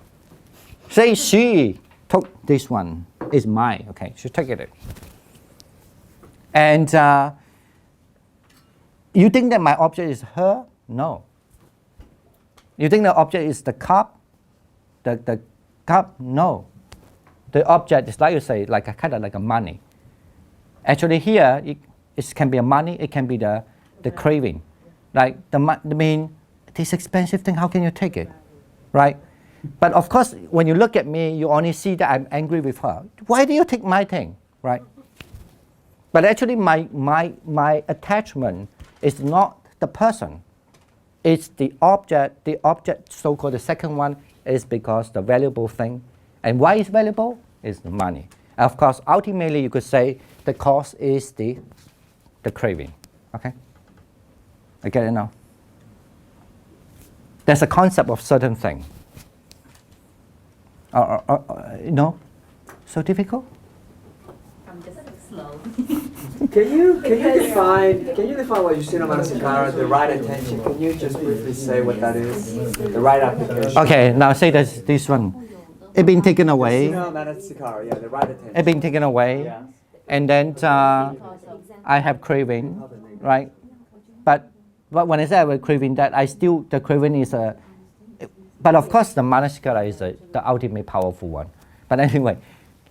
[SPEAKER 1] Say she took this one. Is mine. Okay, she took it. And you think that my object is her? No. You think the object is the cup? The cup? No. The object is like you say, like a kind of like a money. Actually, here it can be a money. It can be the craving, like this expensive thing. How can you take it, right? But of course, when you look at me, you only see that I'm angry with her. Why do you take my thing, right? But actually, my attachment is not the person. It's the object. The object, so-called the second one, is because the valuable thing. And why is valuable? Is the money. And of course, ultimately, you could say the cause is the craving. Okay? I get it now? There's a concept of certain thing. No? So difficult?
[SPEAKER 3] I'm just slow.
[SPEAKER 2] Can you define what you see in Manasikara, the right attention? Can you just briefly say what that is? The right application.
[SPEAKER 1] Okay, now say this one. It been taken away.
[SPEAKER 2] Manasikara, yeah, the right attention.
[SPEAKER 1] It been taken away.
[SPEAKER 2] Yeah.
[SPEAKER 1] And then I have craving, right? But when I say I have craving, that the craving is a. But of course, the Manasikara is the ultimate powerful one. But anyway,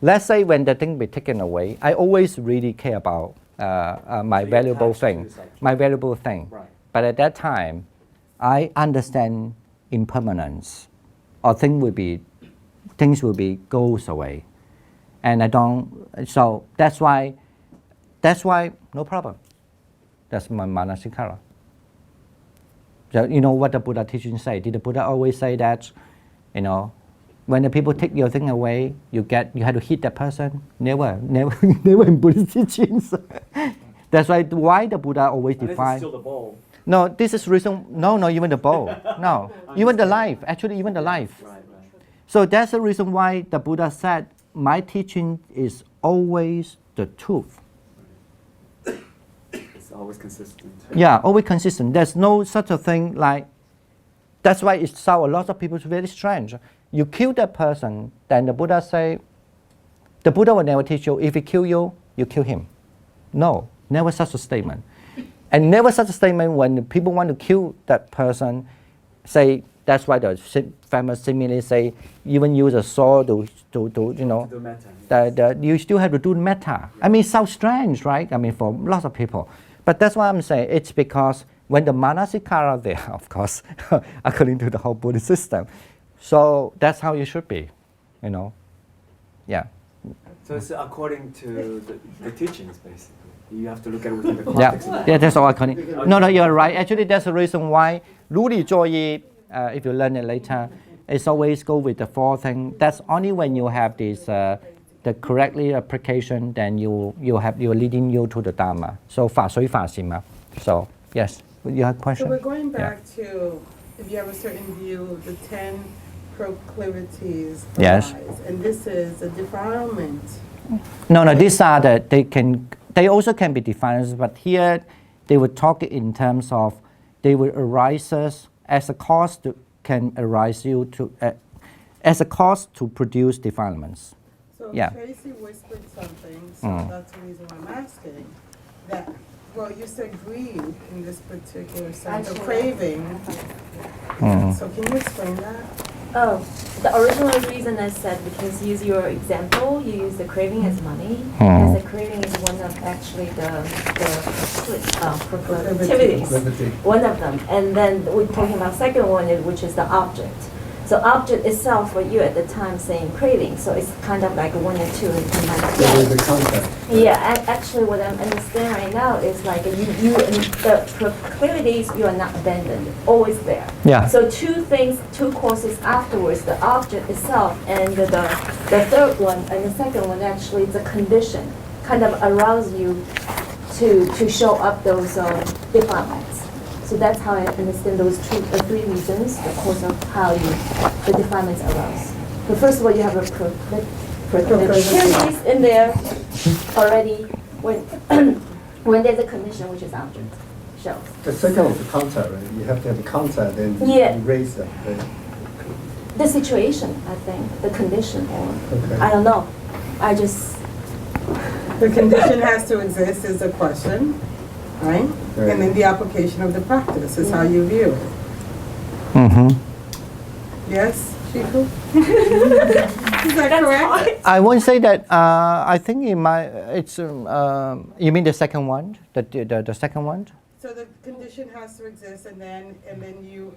[SPEAKER 1] let's say when the thing be taken away, I always really care about my
[SPEAKER 2] So you're
[SPEAKER 1] valuable
[SPEAKER 2] attached to
[SPEAKER 1] thing,
[SPEAKER 2] the subject.
[SPEAKER 1] my valuable thing.
[SPEAKER 2] Right.
[SPEAKER 1] But at that time, I understand impermanence, or things will be goes away, and I don't. So that's why no problem. That's my manasikara. So you know what the Buddha teaching say? Did the Buddha always say that, you know, when the people take your thing away, you have to hit that person? Never, never in Buddhist teachings. That's why the Buddha always
[SPEAKER 2] And this is
[SPEAKER 1] define.
[SPEAKER 2] still the bowl.
[SPEAKER 1] No, this is reason. No, even the bowl. No, even the life. Actually, even the life.
[SPEAKER 2] Right, right.
[SPEAKER 1] So that's the reason why the Buddha said, my teaching is always the truth.
[SPEAKER 2] It's always consistent.
[SPEAKER 1] Yeah, always consistent. There's no such a thing like, that's why it sounds a lot of people very strange. You kill that person, then the Buddha say, the Buddha will never teach you, if he kill you, you kill him. No, never such a statement. And never such a statement when people want to kill that person, say, that's why the famous simile say, even use a sword to you know,
[SPEAKER 2] To do metta.
[SPEAKER 1] you still have to do metta. I mean, it sounds strange, right? I mean, for lots of people. But that's why I'm saying it's because when the manasikara there, of course, according to the whole Buddhist system. So that's how you should be, you know. Yeah.
[SPEAKER 2] So it's according to the teachings, basically. You have to look at it within the
[SPEAKER 1] Yeah,
[SPEAKER 2] context of
[SPEAKER 1] yeah, that's all according. No, you're right. Actually, that's the reason why Ruli Joyi, if you learn it later, it's always go with the four things. That's only when you have this, the correctly application, then you're leading you to the Dharma. So fa sui fa si ma. So yes, you have a question.
[SPEAKER 6] So we're going back to, if you have a certain view, the 10 proclivities
[SPEAKER 1] Yes.
[SPEAKER 6] arise, and this is a defilement.
[SPEAKER 1] No, these are they also can be defined, but here they would talk in terms of they will arise as a cause can arise you to as a cause to produce defilements.
[SPEAKER 6] So
[SPEAKER 1] Yeah.
[SPEAKER 6] Tracy whispered something, so that's the reason why I'm asking. That, well, you said greed in this particular sense, or
[SPEAKER 3] Actually,
[SPEAKER 6] craving. So can you explain that?
[SPEAKER 3] Oh, the original reason I said, because use your example, you use the craving as money, as the craving is one of actually the proclivities,
[SPEAKER 7] Proclivity.
[SPEAKER 3] one of them. And then we're talking about second one, which is the object. So object itself for you at the time saying craving, so it's kind of like one and two and combined
[SPEAKER 7] There
[SPEAKER 3] together.
[SPEAKER 7] is a concept.
[SPEAKER 3] Yeah, actually what I understand right now is like the proclivities, you are not abandoned, always there.
[SPEAKER 1] Yeah.
[SPEAKER 3] So two courses afterwards, the object itself and the third one and the second one actually is a condition, kind of arouse you to show up those defilements. So that's how I understand those three reasons, the course of how the defilements arise. So first of all, you have a proclivities in there already when there's a condition which is object shows.
[SPEAKER 7] The second is the concept, right? You have to have a concept and
[SPEAKER 3] Yeah.
[SPEAKER 7] you raise them, right?
[SPEAKER 3] The situation, I think, the condition, or
[SPEAKER 7] Okay.
[SPEAKER 3] I don't know. I just
[SPEAKER 6] The condition has to exist is a question, right?
[SPEAKER 7] Right.
[SPEAKER 6] And then the application of the practice is how you view it.
[SPEAKER 1] Mm-hmm.
[SPEAKER 6] Yes, Shifu? Is that correct?
[SPEAKER 1] I won't say that. I think it's. You mean the second one? The second one?
[SPEAKER 6] So the condition has to exist, and then you,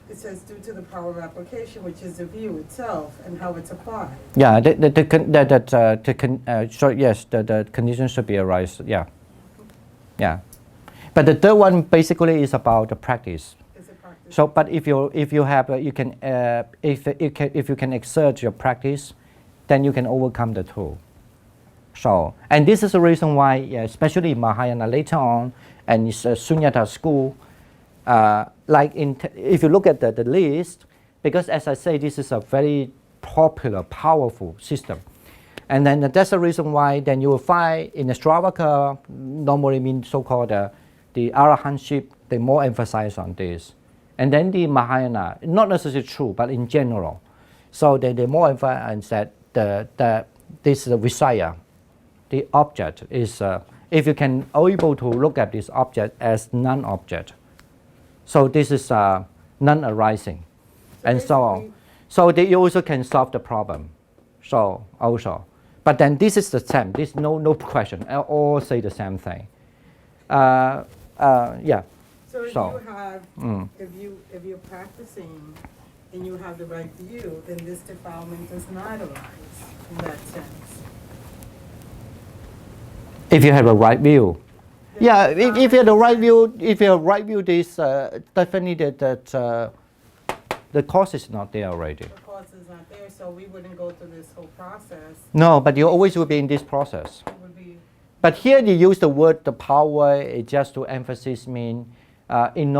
[SPEAKER 6] it says due to the power of application, which is the view itself and how it's applied.
[SPEAKER 1] Yeah. So yes, the condition should be arise. Yeah. Yeah. But the third one basically is about the practice.
[SPEAKER 6] Is a practice.
[SPEAKER 1] So, but if you have if you can exert your practice, then you can overcome the two. So, and this is the reason why, especially in Mahayana later on, and Sunyata school, if you look at the list, because as I say, this is a very popular, powerful system. And then that's the reason why then you will find in the Stravaka, normally mean so-called the Arahantship, they more emphasize on this. And then the Mahayana, not necessarily true, but in general. So they more emphasize that this is a Visaya. The object is, if you can able to look at this object as non-object. So this is non-arising, and so on. So you also can solve the problem. So also, But then this is the same. This no question. I all say the same thing. Yeah.
[SPEAKER 6] So if
[SPEAKER 1] So,
[SPEAKER 6] you have, if you're practicing and you have the right view, then this defilement does not arise in that sense.
[SPEAKER 1] If you have a right view. Yeah, if you have the right view, this definitely that the cause is not there already.
[SPEAKER 6] The cause is not there, so we wouldn't go through this whole process.
[SPEAKER 1] No, but you always will be in this process.
[SPEAKER 6] It would be,
[SPEAKER 1] But here you use the word the power just to emphasize mean in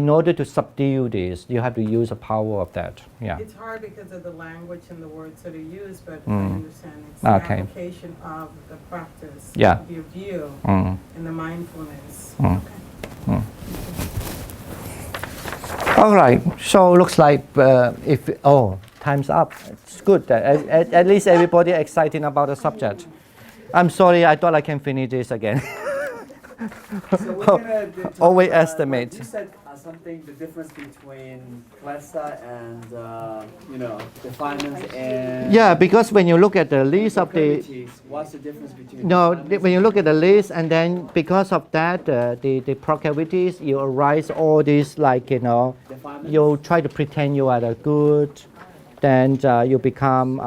[SPEAKER 1] order to subdue this, you have to use the power of that. Yeah.
[SPEAKER 6] it's hard because of the language and the words that are used, but I understand it's
[SPEAKER 1] Okay.
[SPEAKER 6] the application of the practice,
[SPEAKER 1] Yeah.
[SPEAKER 6] of your view,
[SPEAKER 1] Mm.
[SPEAKER 6] and the mindfulness.
[SPEAKER 1] Mm.
[SPEAKER 6] Okay.
[SPEAKER 1] All right. So looks like time's up. It's good. At least everybody excited about the subject. I'm sorry. I thought I can finish this again.
[SPEAKER 2] So we're gonna talk
[SPEAKER 1] Always
[SPEAKER 2] about,
[SPEAKER 1] estimate.
[SPEAKER 2] You said something, the difference between klesa and defilements and
[SPEAKER 1] Yeah, because when you look at the list of the
[SPEAKER 2] proclivities, what's the difference between?
[SPEAKER 1] no,
[SPEAKER 2] defilements
[SPEAKER 1] when you look at the list, and then because of that, the proclivities, you arise all these
[SPEAKER 2] Defilements?
[SPEAKER 1] you try to pretend you are the good, then you become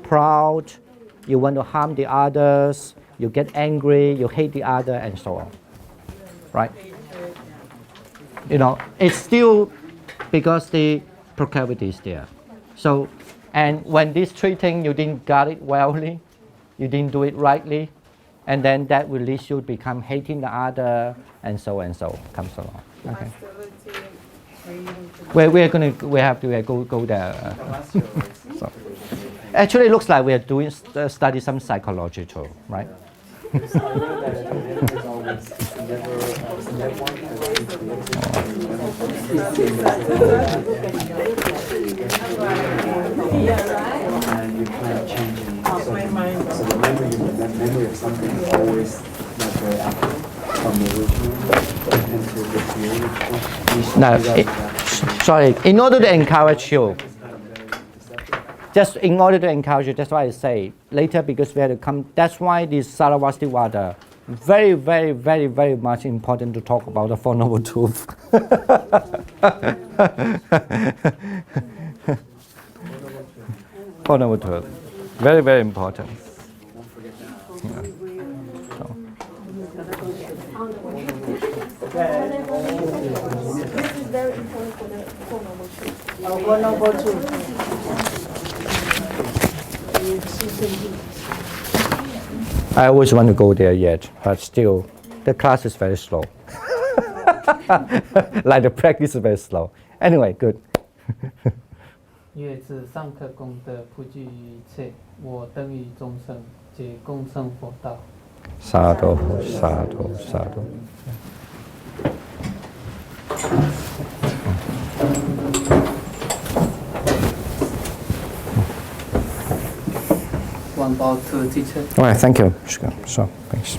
[SPEAKER 1] proud, you want to harm the others, you get angry, you hate the other, and so on. Right? It's still because the proclivity is there. So, and when this three things you didn't got it wellly, you didn't do it rightly, and then that will lead you to become hating the other, and so comes along. Okay.
[SPEAKER 6] Hostility, greed,
[SPEAKER 1] We have to go there. So. Actually, it looks like we are doing study some psychology too, right?
[SPEAKER 2] And you plan changing. So the memory of something is always not very active from the original into the theory.
[SPEAKER 1] No, sorry. In order to encourage you, that's why I say later, because we have to come. That's why this Saraswati very, very, very, very much important to talk about the Four Noble Truths. Four Noble Truths. Very, very important. Yeah. So.
[SPEAKER 3] This is very important for the Four Noble Truths.
[SPEAKER 1] I always want to go there yet, but still, the class is very slow. Like the practice is very slow. Anyway, good.
[SPEAKER 8] 月自上课功德普济于一切，我等于众生皆共生佛道。
[SPEAKER 1] Sadhu, sadhu, sadhu.
[SPEAKER 8] One bow to teacher.
[SPEAKER 1] All right, thank you. Sure, thanks.